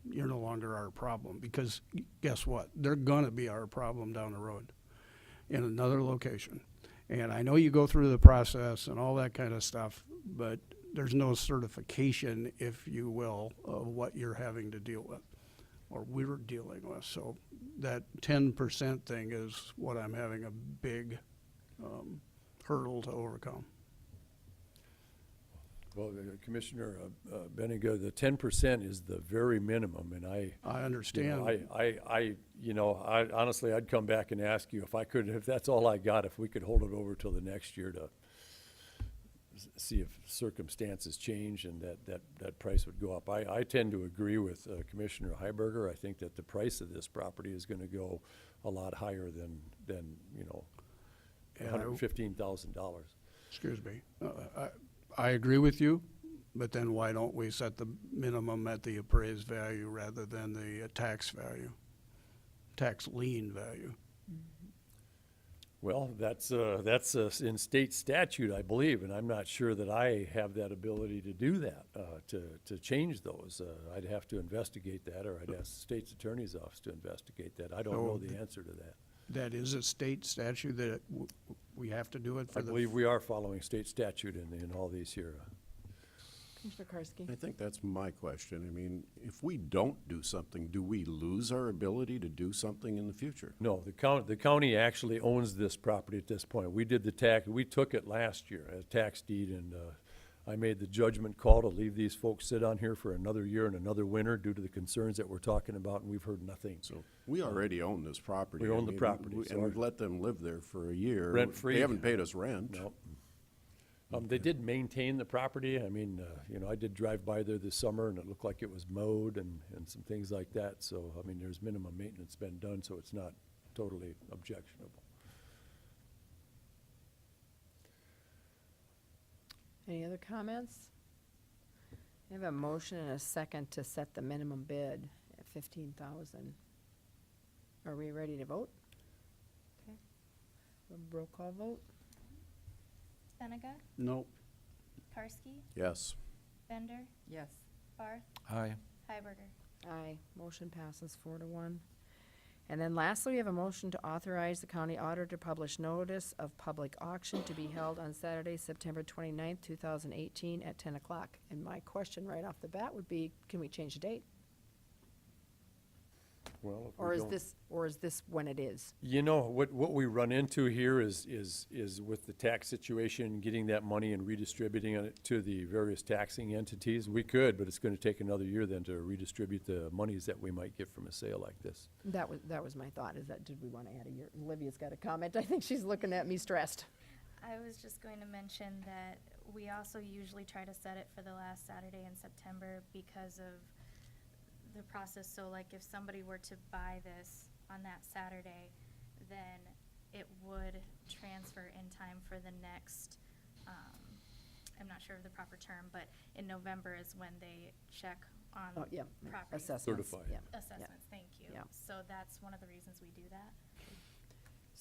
you're no longer our problem, because guess what? They're going to be our problem down the road in another location. And I know you go through the process and all that kind of stuff, but there's no certification, if you will, of what you're having to deal with or we're dealing with. So that 10% thing is what I'm having a big hurdle to overcome. Well, Commissioner Benega, the 10% is the very minimum, and I understand. Honestly, I'd come back and ask you if that's all I got, if we could hold it over till the next year to see if circumstances change and that price would go up. I tend to agree with Commissioner Heiberger. I think that the price of this property is going to go a lot higher than $115,000. Excuse me. I agree with you, but then why don't we set the minimum at the appraised value rather than the tax value, tax lien value? Well, that's in state statute, I believe, and I'm not sure that I have that ability to do that, to change those. I'd have to investigate that, or I'd ask the state's attorney's office to investigate that. I don't know the answer to that. That is a state statute that we have to do it for I believe we are following state statute in all these here. Commissioner Karski? I think that's my question. I mean, if we don't do something, do we lose our ability to do something in the future? No, the county actually owns this property at this point. We did we took it last year as tax deed, and I made the judgment call to leave these folks sit on here for another year and another winter due to the concerns that we're talking about, and we've heard nothing. So we already own this property. We own the property, And we've let them live there for a year. Rent-free. They haven't paid us rent. No. They did maintain the property. I mean, I did drive by there this summer, and it looked like it was mowed and some things like that. So, I mean, there's minimum maintenance been done, so it's not totally objectionable. Any other comments? I have a motion and a second to set the minimum bid at $15,000. Are we ready to vote? Okay. A roll call vote? Benega? No. Karski? Yes. Bender? Yes. Barth? Aye. Heiberger? Aye. Motion passes 4-1. And then lastly, we have a motion to authorize the county auditor to publish notice of public auction to be held on Saturday, September 29th, 2018 at 10 o'clock. And my question right off the bat would be, can we change the date? Well, if we Or is don't- this when it is? You know, what we run into here is with the tax situation, getting that money and redistributing it to the various taxing entities. We could, but it's gonna take another year then to redistribute the monies that we might get from a sale like this. That was my thought, is that, did we want to add a year? Olivia's got a comment. I think she's looking at me stressed. I was just going to mention that we also usually try to set it for the last Saturday in September because of the process. So like if somebody were to buy this on that Saturday, then it would transfer in time for the next, I'm not sure of the proper term, but in November is when they check on Oh, yeah. properties. Assessments. Certified. Yeah. Assessments, thank you. Yeah. So that's one of the reasons we do that.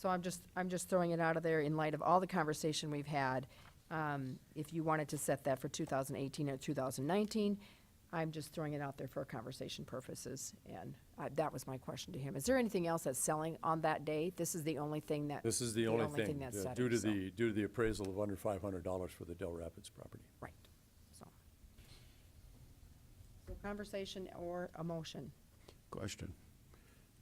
So I'm just throwing it out of there in light of all the conversation we've had. If you wanted to set that for 2018 or 2019, I'm just throwing it out there for conversation purposes, and that was my question to him. Is there anything else that's selling on that day? This is the only thing that. This is the only thing, that's due setting, to so. due to the appraisal of under $500 for the Del Rapids property. Right, so. So conversation or a motion? Question.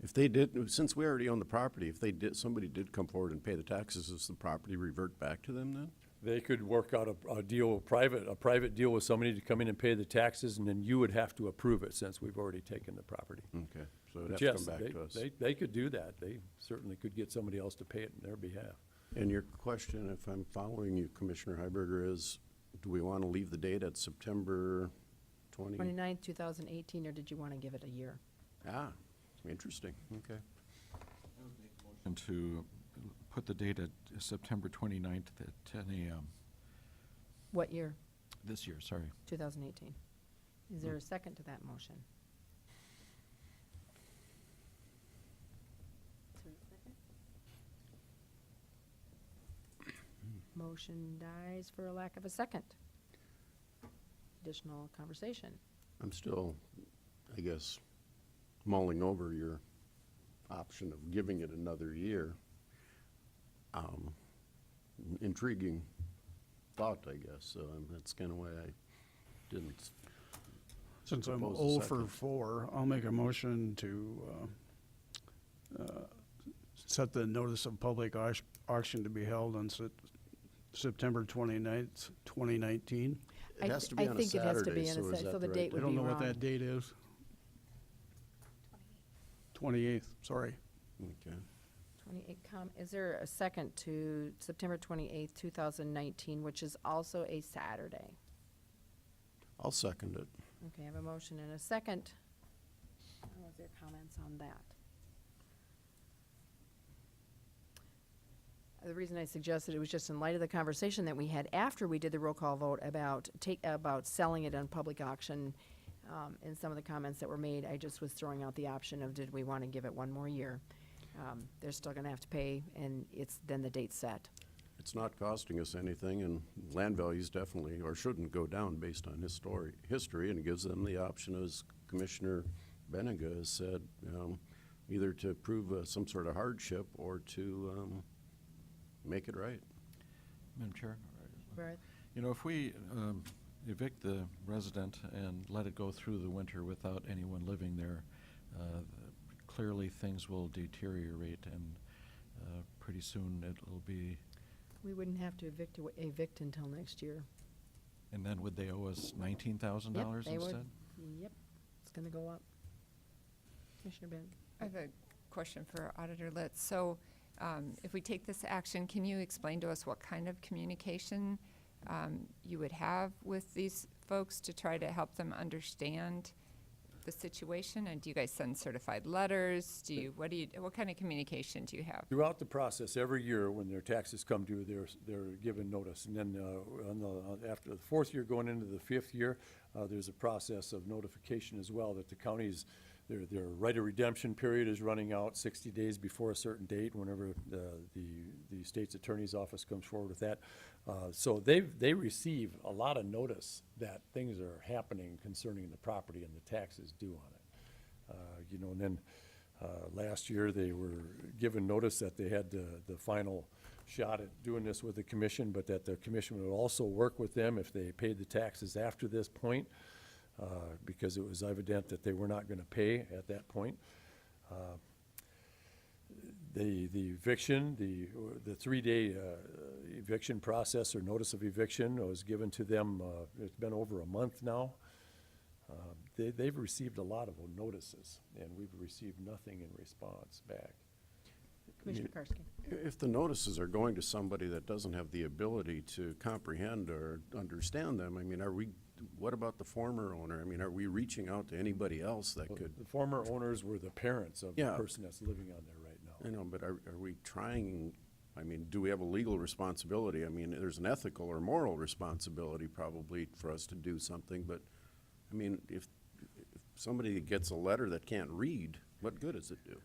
If they did, since we already own the property, if somebody did come forward and pay the taxes, does the property revert back to them then? They could work out a deal, a private deal with somebody to come in and pay the taxes, and then you would have to approve it since we've already taken the property. Okay, so it'd But have to yes, come back to us. they could do that. They certainly could get somebody else to pay it on their behalf. And your question, if I'm following you, Commissioner Heiberger, is do we want to leave the date at September 20? 29th, 2018, or did you want to give it a year? Ah, interesting, okay. And to put the date at September 29th at 10 a.m. What year? this year, sorry. 2018. Is there a second to that motion? Motion dies for a lack of a second. Additional conversation. I'm still, I guess, mulling over your option of giving it another year. Intriguing thought, I guess, so that's kind of why I didn't. Since I'm propose a 0 for second. 4, I'll make a motion to set the notice of public auction to be held on September 29th, 2019. It has to be on a I think it has to be Saturday, on so a is Saturday, that so the the date right would I be don't wrong. know what that date is. 28th, sorry. Okay. 28, is there a second to September 28th, 2019, which is also a Saturday? I'll second it. Okay, I have a motion and a second. Was there comments on that? The reason I suggested it was just in light of the conversation that we had after we did the roll call vote about selling it on public auction, and some of the comments that were made, I just was throwing out the option of did we want to give it one more year? They're still gonna have to pay, and then the date's set. It's not costing us anything, and land values definitely, or shouldn't go down based on history, and it gives them the option, as Commissioner Benega has said, either to prove some sort of hardship or to make it right. Madam Chair? Right. You know, if we evict the resident and let it go through the winter without anyone living there, clearly things will deteriorate, and pretty soon it'll be, We wouldn't have to evict until next year. and then would they owe us $19,000 Yep, they would. instead? Yep, it's gonna go up. Commissioner Ben? I have a question for Auditor Litz. So if we take this action, can you explain to us what kind of communication you would have with these folks to try to help them understand the situation? And do you guys send certified letters? What kind of communication do you have? Throughout the process, every year when their taxes come due, they're given notice. And then after the fourth year, going into the fifth year, there's a process of notification as well that the counties, their right of redemption period is running out 60 days before a certain date, whenever the state's attorney's office comes forward with that. So they receive a lot of notice that things are happening concerning the property and the taxes due on it. And then last year they were given notice that they had the final shot at doing this with the commission, but that the commission would also work with them if they paid the taxes after this point, because it was evident that they were not going to pay at that point. The eviction, the 3-day eviction process or notice of eviction was given to them, it's been over a month now. They've received a lot of notices, and we've received nothing in response back. Commissioner Karski? If the notices are going to somebody that doesn't have the ability to comprehend or understand them, I mean, what about the former owner? I mean, are we reaching out to anybody else that could? The former owners were the parents of the Yeah. person that's living on there right now. I know, but are we trying, I mean, do we have a legal responsibility? I mean, there's an ethical or moral responsibility probably for us to do something, but, I mean, if somebody gets a letter that can't read, what good does it do?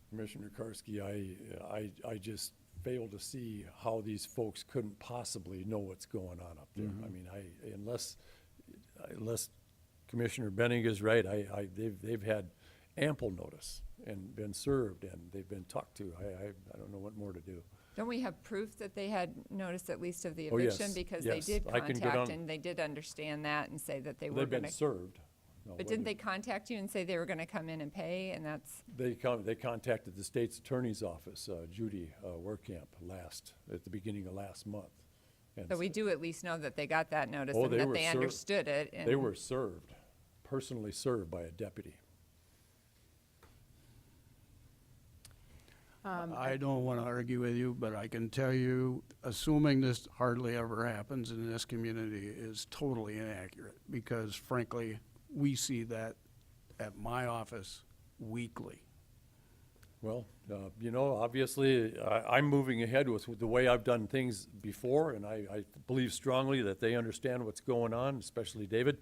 Commissioner Karski, I just fail to see how these folks couldn't possibly know what's going on up there. I mean, unless Commissioner Benning is right, they've had ample notice and been served and they've been talked to. I don't know what more to do. Don't we have proof that they had notice at least of the Oh, yes, eviction? Because they yes. did I can get contact on- and they did understand that and say that they were They've gonna. been served. No, But didn't they contact you and say they were gonna come in and pay, and that's, They contacted the state's attorney's office, Judy Werkamp, at the beginning of last month. And so we do at least know that they got that notice Oh, and they that were they served. understood it. They and- were served, personally served by a deputy. I don't want to argue with you, but I can tell you, assuming this hardly ever happens in this community is totally inaccurate, because frankly, we see that at my office weekly. Well, obviously, I'm moving ahead with the way I've done things before, and I believe strongly that they understand what's going on, especially David.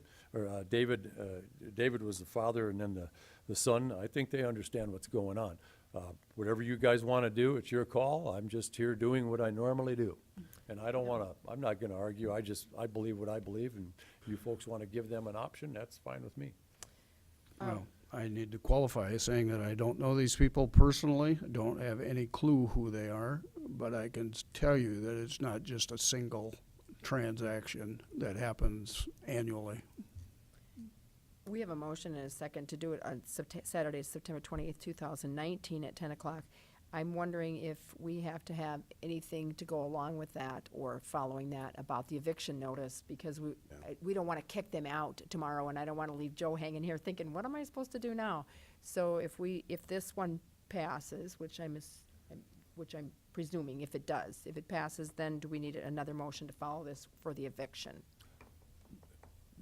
David was the father and then the son. I think they understand what's going on. Whatever you guys want to do, it's your call. I'm just here doing what I normally do. And I'm not going to argue. I believe what I believe, and you folks want to give them an option, that's fine with me. Well, I need to qualify saying that I don't know these people personally, don't have any clue who they are, but I can tell you that it's not just a single transaction that happens annually. We have a motion and a second to do it on Saturday, September 28th, 2019 at 10 o'clock. I'm wondering if we have to have anything to go along with that or following that about the eviction notice, because we don't want to kick them out tomorrow, and I don't want to leave Joe hanging here thinking, what am I supposed to do now? So if this one passes, which I'm presuming if it does, if it passes, then do we need another motion to follow this for the eviction?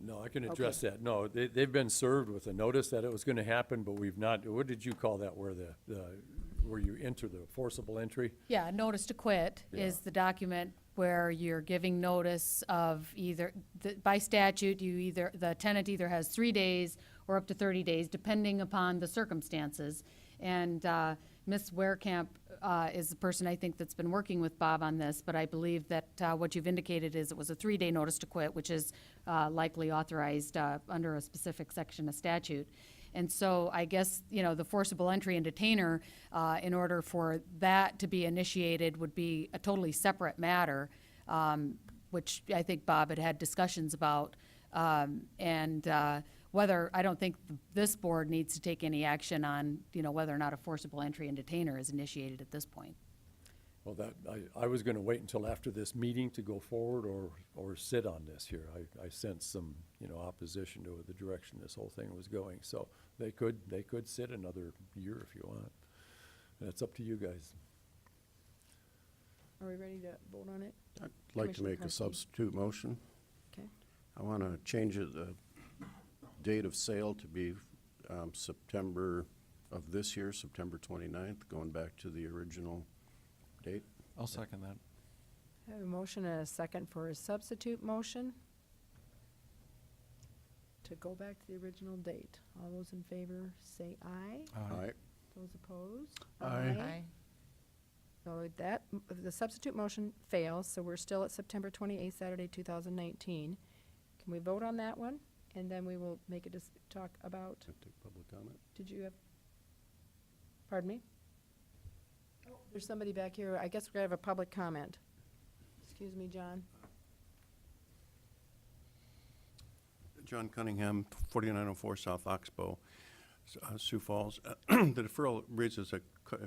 No, I can address that. No, they've been served with a notice that it was going to happen, but we've not, what did you call that, where where you enter the forcible entry? Yeah, notice to quit is the document where you're giving notice of either, by statute, the tenant either has 3 days or up to 30 days, depending upon the circumstances. And Ms. Werkamp is the person I think that's been working with Bob on this, but I believe that what you've indicated is it was a 3-day notice to quit, which is likely authorized under a specific section of statute. And so I guess, the forcible entry and detainer, in order for that to be initiated would be a totally separate matter, which I think Bob had discussions about. Whether, I don't think this board needs to take any action on, whether or not a forcible entry and detainer is initiated at this point. Well, I was going to wait until after this meeting to go forward or sit on this here. I sense some, opposition to the direction this whole thing was going. So they could sit another year if you want. That's up to you guys. Are we ready to vote on it? I'd like to Commissioner make a Karski. substitute motion. Okay. I want to change the date of sale to be September of this year, September 29th, going back to the original date. I'll second that. I have a motion and a second for a substitute motion to go back to the original date. All those in favor say aye. Aye. Those opposed? Aye. So the substitute motion fails, so we're still at September 28th, Saturday, 2019. Can we vote on that one? And then we will make it talk about, Take public comment. did you have, pardon me? There's somebody back here. I guess we're going to have a public comment. Excuse me, John. John Cunningham, 4904 South Oxbow, Sioux Falls. The deferral raises a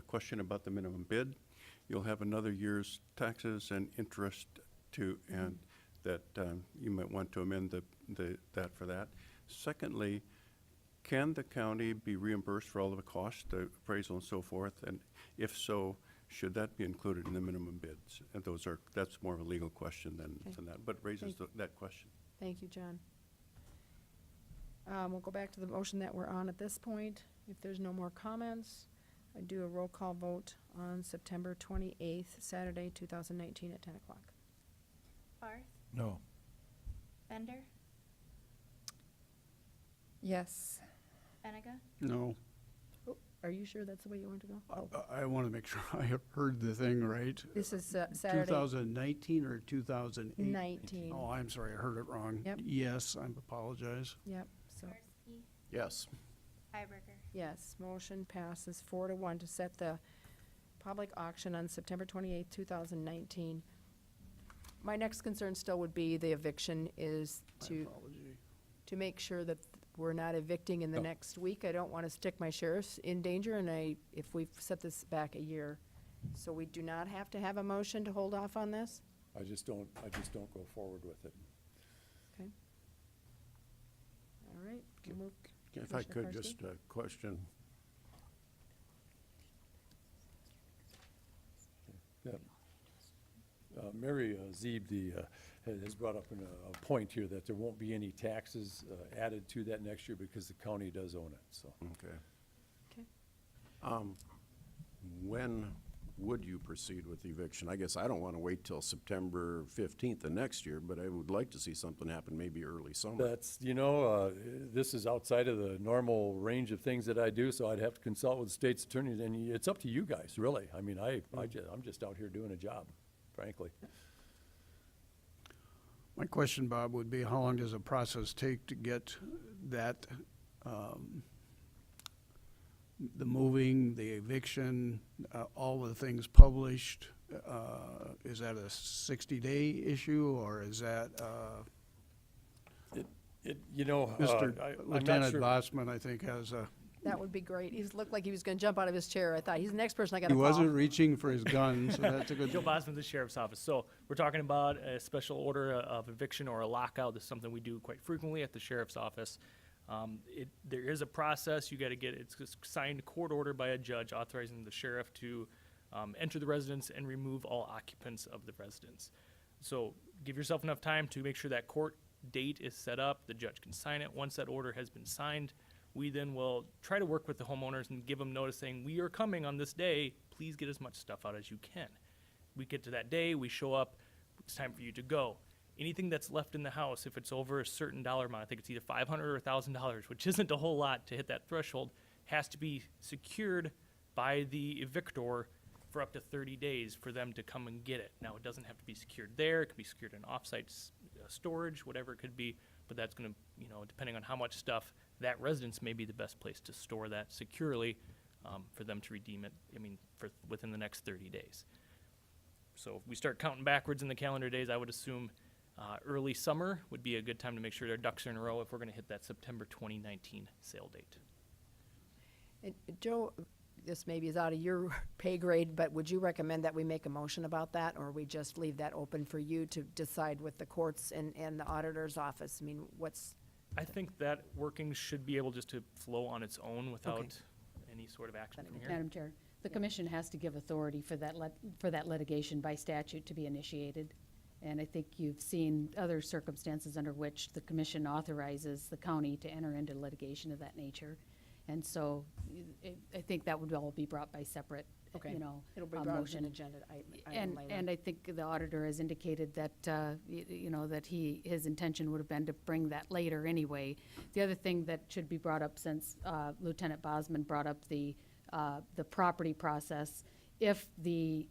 question about the minimum bid. You'll have another year's taxes and interest and that you might want to amend that for that. Secondly, can the county be reimbursed for all of the costs, the appraisal and so forth? And if so, should that be included in the minimum bids? And that's more of a legal question than that, but raises that question. Thank you, John. We'll go back to the motion that we're on at this point. If there's no more comments, I do a roll call vote on September 28th, Saturday, 2019 at 10 o'clock. Barth, No. Bender, yes. Benega, No. are you sure that's the way you want to go? Oh, I want to make sure I have heard the thing right. this is Saturday. 2019 or 2008? 19. Oh, I'm sorry, I heard it wrong. Yep. Yes, I apologize. Yep, so, Karski, Yes. Hiberger. yes, motion passes 4-1 to set the public auction on September 28th, 2019. My next concern still would be the eviction is My to apology. make sure that we're not evicting in the No. next week. I don't want to stick my sheriffs in danger, and if we've set this back a year. So we do not have to have a motion to hold off on this? I just don't go forward with it. Okay. All right. we'll move- If I Commissioner could, Karski? just a question. Mary Zeeb, has brought up a point here that there won't be any taxes added to that next year because the county does own it, so. Okay. Okay. When would you proceed with eviction? I guess I don't want to wait till September 15th of next year, but I would like to see something happen maybe early summer. That's, this is outside of the normal range of things that I do, so I'd have to consult with the state's attorney, and it's up to you guys, really. I mean, I'm just out here doing a job, frankly. My question, Bob, would be how long does the process take to get that, the moving, the eviction, all the things published? Is that a 60-day issue, or is that, Mr. I'm not Lieutenant sure. Bossman, I think, has a, That would be great. He looked like he was going to jump out of his chair. I thought, he's the next person I got to he call. wasn't reaching for his gun, so that's a good Joe thing. Bosman, the Sheriff's Office. So we're talking about a special order of eviction or a lockout. This is something we do quite frequently at the Sheriff's Office. There is a process. You got to get it's a signed court order by a judge authorizing the sheriff to enter the residence and remove all occupants of the residence. So give yourself enough time to make sure that court date is set up. The judge can sign it. Once that order has been signed, we then will try to work with the homeowners and give them notice saying, we are coming on this day. Please get as much stuff out as you can. We get to that day, we show up, it's time for you to go. Anything that's left in the house, if it's over a certain dollar amount, I think it's either $500 or $1,000, which isn't a whole lot to hit that threshold, has to be secured by the evictor for up to 30 days for them to come and get it. Now, it doesn't have to be secured there. It could be secured in offsite storage, whatever it could be, but that's going to, depending on how much stuff, that residence may be the best place to store that securely for them to redeem it, for within the next 30 days. So if we start counting backwards in the calendar days, I would assume early summer would be a good time to make sure their ducks are in a row if we're going to hit that September 2019 sale date. And Joe, this maybe is out of your pay grade, but would you recommend that we make a motion about that, or we just leave that open for you to decide with the courts and the auditor's office? I mean, I think that working should be able just to flow on its own without any sort of action from here. Madam Chair, the commission has to give authority for that litigation by statute to be initiated. And I think you've seen other circumstances under which the commission authorizes the county to enter into litigation of that nature. And so I think that would all be brought by separate, Okay. It'll be motion. brought as an agenda item later. And I think the auditor has indicated that, that his intention would have been to bring that later anyway. The other thing that should be brought up, since Lieutenant Bosman brought up the property process, if either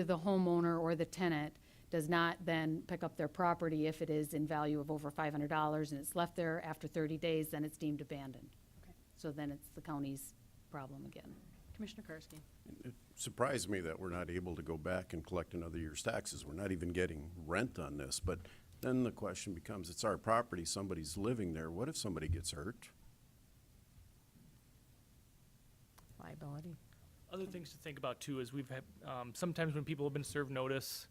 the homeowner or the tenant does not then pick up their property, if it is in value of over $500 and it's left there after 30 days, then it's deemed abandoned. Okay. So then it's the county's problem again. Commissioner Karski. It surprised me that we're not able to go back and collect another year's taxes. We're not even getting rent on this. But then the question becomes, it's our property, somebody's living there. What if somebody gets hurt? Liability. Other things to think about too is we've had, sometimes when people have been served notice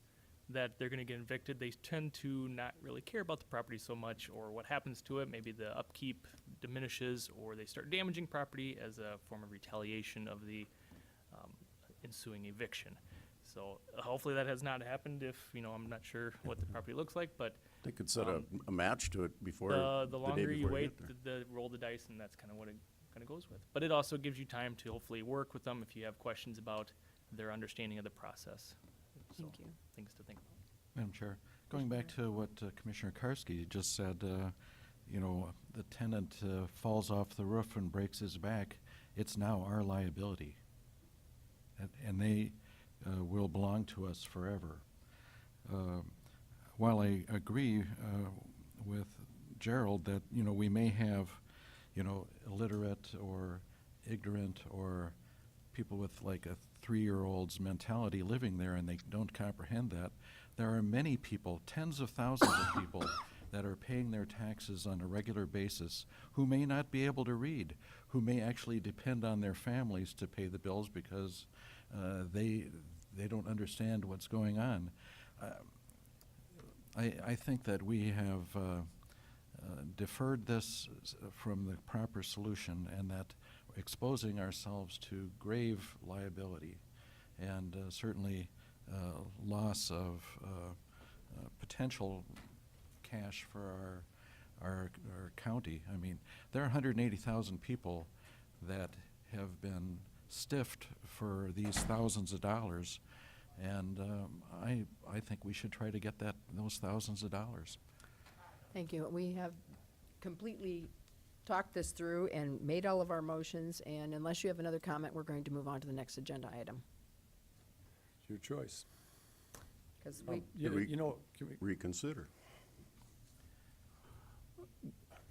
that they're gonna get evicted, they tend to not really care about the property so much or what happens to it. Maybe the upkeep diminishes or they start damaging property as a form of retaliation of the ensuing eviction. So hopefully that has not happened if, I'm not sure what the property looks like, but They could set a match to it before, the the day longer you before wait, get there. the roll the dice, and that's kind of what it kind of goes with. But it also gives you time to hopefully work with them if you have questions about their understanding of the process. Thank So, you. things to think about. Madam Chair, going back to what Commissioner Karski just said, the tenant falls off the roof and breaks his back. it's now our liability. And they will belong to us forever. While I agree with Gerald that, we may have, illiterate or ignorant or people with like a 3-year-old's mentality living there and they don't comprehend that, there are many people, tens of thousands of people that are paying their taxes on a regular basis who may not be able to read, who may actually depend on their families to pay the bills because they don't understand what's going on. I think that we have deferred this from the proper solution, and that exposing ourselves to grave liability and certainly loss of potential cash for our county. I mean, there are 180,000 people that have been stiffed for these thousands of dollars, and I think we should try to get those thousands of dollars. Thank you. We have completely talked this through and made all of our motions, and unless you have another comment, we're going to move on to the next agenda item. It's your choice. Because we, Can we Reconsider.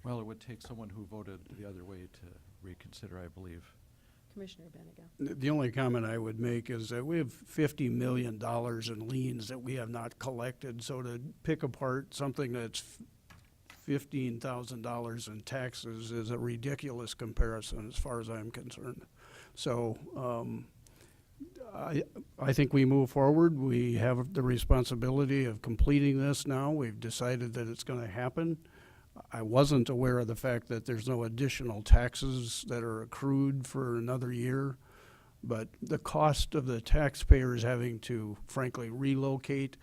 Well, it would take someone who voted the other way to reconsider, I believe. Commissioner Benega. The only comment I would make is that we have $50 million in liens that we have not collected, so to pick apart something that's $15,000 in taxes is a ridiculous comparison as far as I'm concerned. So I think we move forward. We have the responsibility of completing this now. We've decided that it's going to happen. I wasn't aware of the fact that there's no additional taxes that are accrued for another year, but the cost of the taxpayers having to, frankly, relocate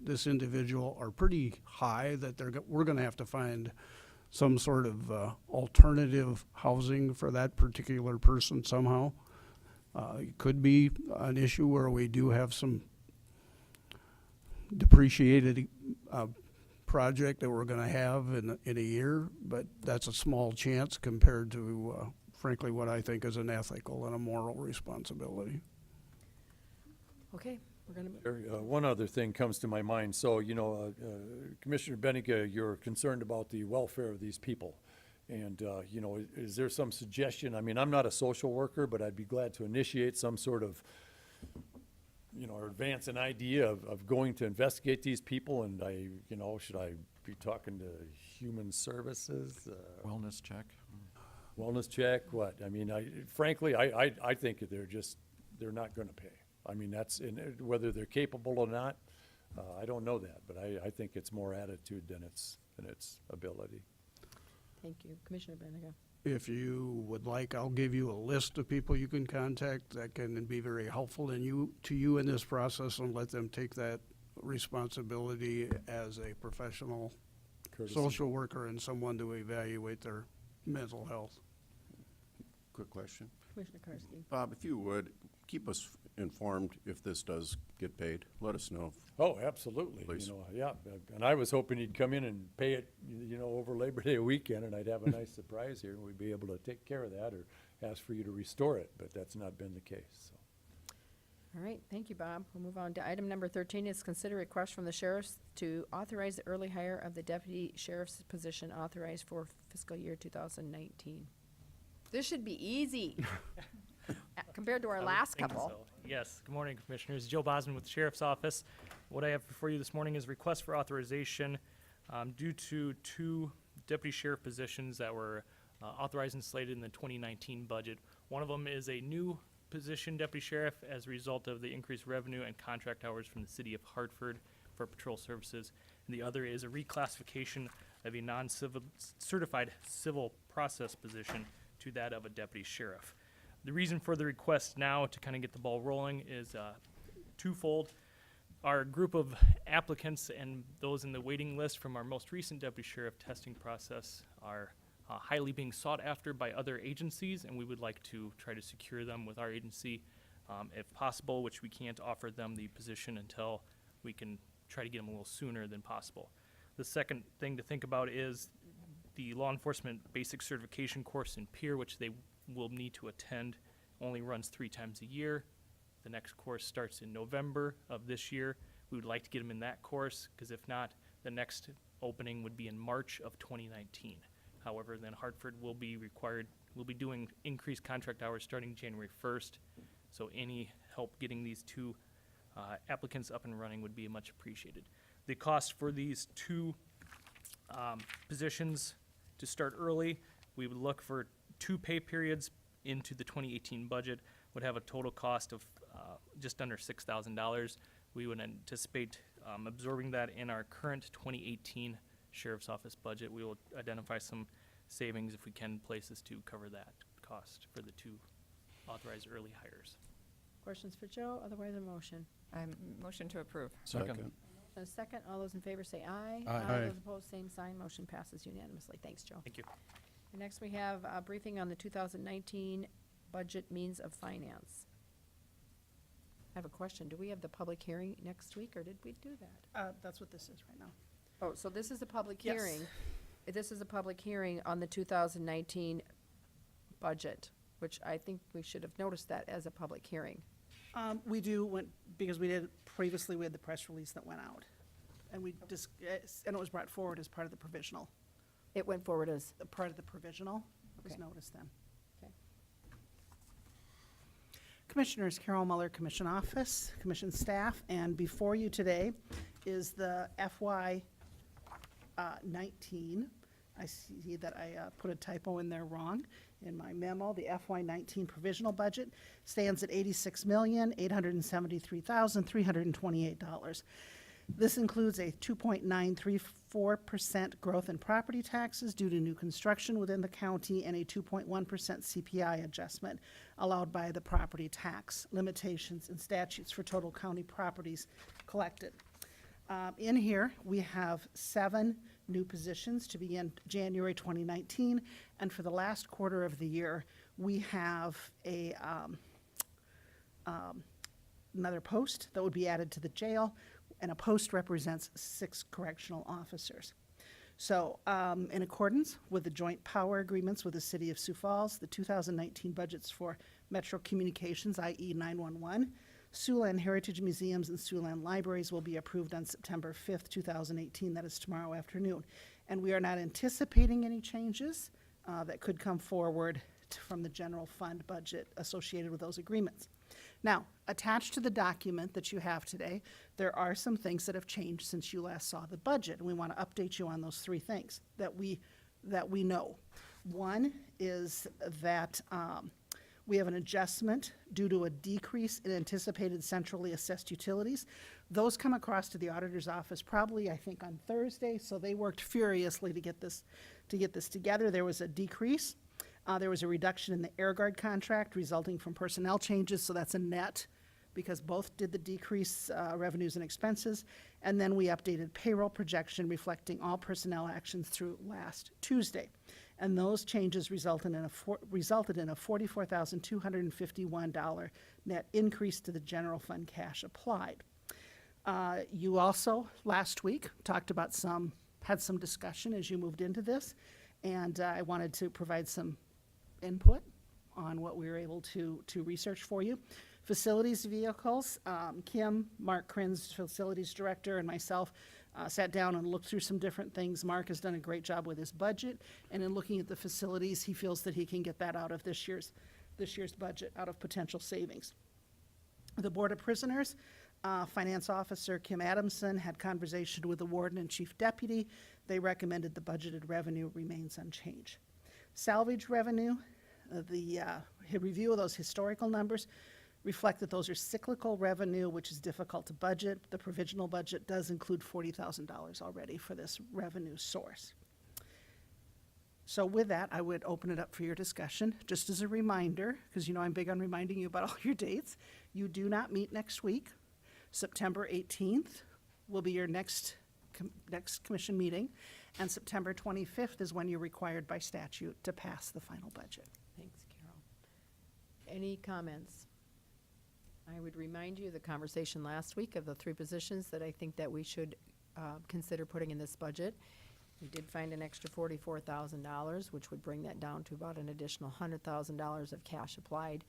this individual are pretty high, that we're going to have to find some sort of alternative housing for that particular person somehow. It could be an issue where we do have some depreciated project that we're going to have in a year, but that's a small chance compared to, frankly, what I think is an ethical and a moral responsibility. Okay, we're going to. One other thing comes to my mind. So, Commissioner Benega, you're concerned about the welfare of these people. And, is there some suggestion? I mean, I'm not a social worker, but I'd be glad to initiate some sort of, or advance an idea of going to investigate these people. And should I be talking to Human Services? Wellness check? Wellness check, what? I mean, frankly, I think they're not going to pay. I mean, whether they're capable or not, I don't know that, but I think it's more attitude than its ability. Thank you. Commissioner Benega. If you would like, I'll give you a list of people you can contact that can be very helpful to you in this process, and let them take that responsibility as a professional social worker and someone to evaluate their mental health. Quick question. Commissioner Karski. Bob, if you would, keep us informed if this does get paid. Let us know. Oh, absolutely. Please. Yeah. And I was hoping he'd come in and pay it, over Labor Day weekend, and I'd have a nice surprise here, and we'd be able to take care of that or ask for you to restore it, but that's not been the case. So. All right, thank you, Bob. We'll move on to item number 13 is consider request from the sheriffs to authorize the early hire of the deputy sheriff's position authorized for fiscal year 2019. This should be easy compared to our last Thank you, couple. so. Yes, good morning, Commissioners. Joe Bosman with the Sheriff's Office. What I have for you this morning is request for authorization due to 2 deputy sheriff positions that were authorized and slated in the 2019 budget. One of them is a new position, deputy sheriff, as a result of the increased revenue and contract hours from the city of Hartford for patrol services. And the other is a reclassification of a non-civil certified civil process position to that of a deputy sheriff. The reason for the request now to kind of get the ball rolling is twofold. Our group of applicants and those in the waiting list from our most recent deputy sheriff testing process are highly being sought after by other agencies, and we would like to try to secure them with our agency if possible, which we can't offer them the position until we can try to get them a little sooner than possible. The second thing to think about is the law enforcement basic certification course in Pier, which they will need to attend, only runs 3 times a year. The next course starts in November of this year. We would like to get him in that course, because if not, the next opening would be in March of 2019. However, then Hartford will be doing increased contract hours starting January 1st. So any help getting these 2 applicants up and running would be much appreciated. The cost for these 2 positions to start early, we would look for 2 pay periods into the 2018 budget, would have a total cost of just under $6,000. We would anticipate absorbing that in our current 2018 Sheriff's Office budget. We will identify some savings if we can places to cover that cost for the 2 authorized early hires. Questions for Joe? Otherwise, a motion. I motion to approve. Second. A second, all those in favor say aye. Aye. Those opposed, same sign. Motion passes unanimously. Thanks, Joe. Thank you. And next, we have a briefing on the 2019 budget means of finance. I have a question. Do we have the public hearing next week, or did we do that? That's what this is right now. Oh, so this is a public Yes. hearing. This is a public hearing on the 2019 budget, which I think we should have noticed that as a public hearing. We do, because we did, previously we had the press release that went out. And we just, and it was brought forward as part of the provisional. It went forward as, Part of the provisional was Okay. noticed then. Okay. Commissioners, Carol Muller, Commission Office, Commission Staff, and before you today is the FY 19. I see that I put a typo in there wrong in my memo. The FY 19 provisional budget stands at $86,873,328. This includes a 2.934% growth in property taxes due to new construction within the county and a 2.1% CPI adjustment allowed by the property tax limitations and statutes for total county properties collected. In here, we have 7 new positions to begin January 2019, and for the last quarter of the year, we have a another post that would be added to the jail, and a post represents 6 correctional officers. So, in accordance with the joint power agreements with the City of Sioux Falls, the 2019 budgets for Metro Communications, i.e. 911, Siouxland Heritage Museums and Siouxland Libraries will be approved on September 5th, 2018. That is tomorrow afternoon. And we are not anticipating any changes that could come forward from the general fund budget associated with those agreements. Now, attached to the document that you have today, there are some things that have changed since you last saw the budget, and we want to update you on those 3 things that we know. One is that we have an adjustment due to a decrease in anticipated centrally assessed utilities. Those come across to the auditor's office probably, I think, on Thursday, so they worked furiously to get this together. There was a decrease. There was a reduction in the Air Guard contract resulting from personnel changes, so that's a net because both did the decrease revenues and expenses. And then we updated payroll projection reflecting all personnel actions through last Tuesday. And those changes resulted in a $44,251 net increase to the general fund cash applied. You also, last week, had some discussion as you moved into this, and I wanted to provide some input on what we were able to research for you. Facilities vehicles, Kim, Mark Krinz, Facilities Director, and myself sat down and looked through some different things. Mark has done a great job with his budget, and in looking at the facilities, he feels that he can get that out of this year's budget, out of potential savings. The Board of Prisoners, Finance Officer Kim Adamson had conversation with the Warden and Chief Deputy. They recommended the budgeted revenue remains unchanged. Salvage revenue, the review of those historical numbers reflect that those are cyclical revenue, which is difficult to budget. The provisional budget does include $40,000 already for this revenue source. So with that, I would open it up for your discussion. Just as a reminder, because you know I'm big on reminding you about all your dates, you do not meet next week. September 18th will be your next commission meeting, and September 25th is when you're required by statute to pass the final budget. Thanks, Carol. Any comments? I would remind you of the conversation last week of the 3 positions that I think that we should consider putting in this budget. We did find an extra $44,000, which would bring that down to about an additional $100,000 of cash applied.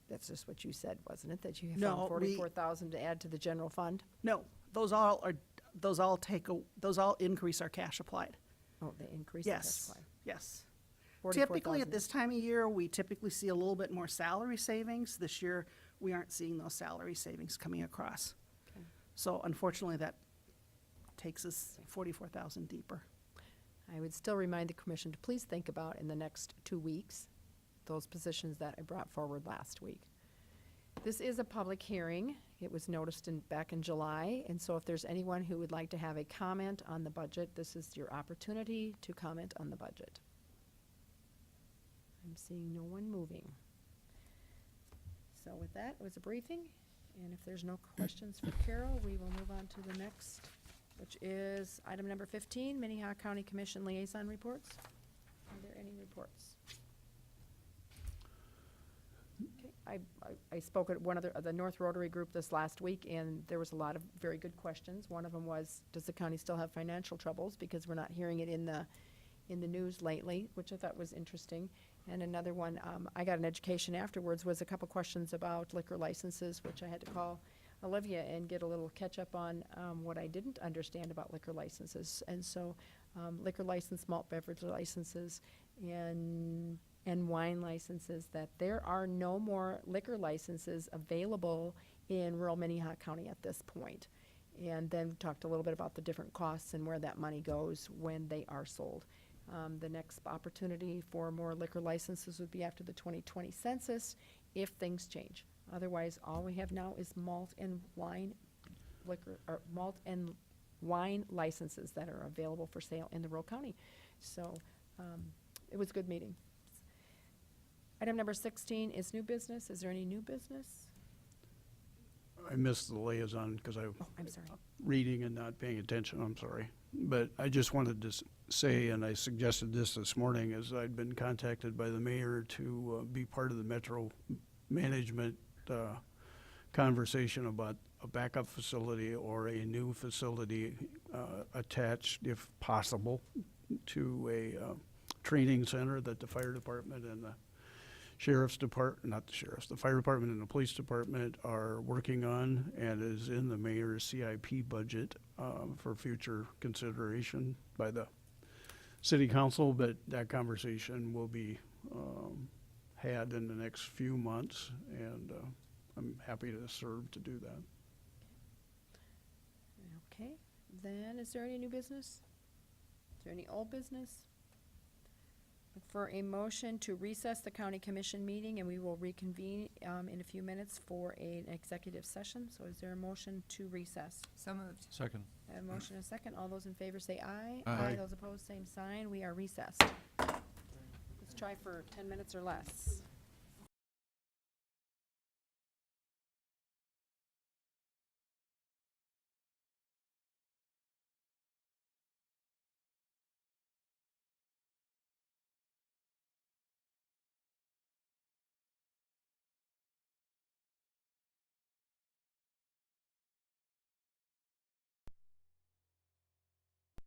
That's just what you said, wasn't it, that you have No, found we- 44,000 to add to the general fund? No, those all increase our cash applied. Oh, they increased the cash Yes, applied. yes. 44,000. Typically, at this time of year, we typically see a little bit more salary savings. This year, we aren't seeing those salary savings coming across. Okay. So unfortunately, that takes us 44,000 deeper. I would still remind the commission to please think about in the next 2 weeks, those positions that I brought forward last week. This is a public hearing. It was noticed back in July, and so if there's anyone who would like to have a comment on the budget, this is your opportunity to comment on the budget. I'm seeing no one moving. So with that, it was a briefing, and if there's no questions for Carol, we will move on to the next, which is item number 15, Minnehaha County Commission Liaison Reports. Are there any reports? Okay, I spoke at one of the North Rotary Group this last week, and there was a lot of very good questions. One of them was, does the county still have financial troubles? Because we're not hearing it in the news lately, which I thought was interesting. And another one, I got an education afterwards, was a couple questions about liquor licenses, which I had to call Olivia and get a little catch-up on what I didn't understand about liquor licenses. And so liquor license, malt beverage licenses, and wine licenses, that there are no more liquor licenses available in rural Minnehaha County at this point. And then talked a little bit about the different costs and where that money goes when they are sold. The next opportunity for more liquor licenses would be after the 2020 census, if things change. Otherwise, all we have now is malt and wine licenses that are available for sale in the rural county. So, it was a good meeting. Item number 16 is new business. Is there any new business? I missed the liaison because I Oh, I'm sorry. reading and not paying attention, I'm sorry. But I just wanted to say, and I suggested this morning, as I'd been contacted by the mayor to be part of the Metro management conversation about a backup facility or a new facility attached, if possible, to a training center that the fire department and the sheriff's department, not the sheriff's, the fire department and the police department are working on, and is in the mayor's CIP budget for future consideration by the city council. But that conversation will be had in the next few months, and I'm happy to serve to do that. Okay, then is there any new business? Is there any old business? Look for a motion to recess the county commission meeting, and we will reconvene in a few minutes for an executive session. So is there a motion to recess? So moved. Second. I have a motion and a second. All those in favor say aye. Aye. Those opposed, same sign. We are recessed. Let's try for 10 minutes or less.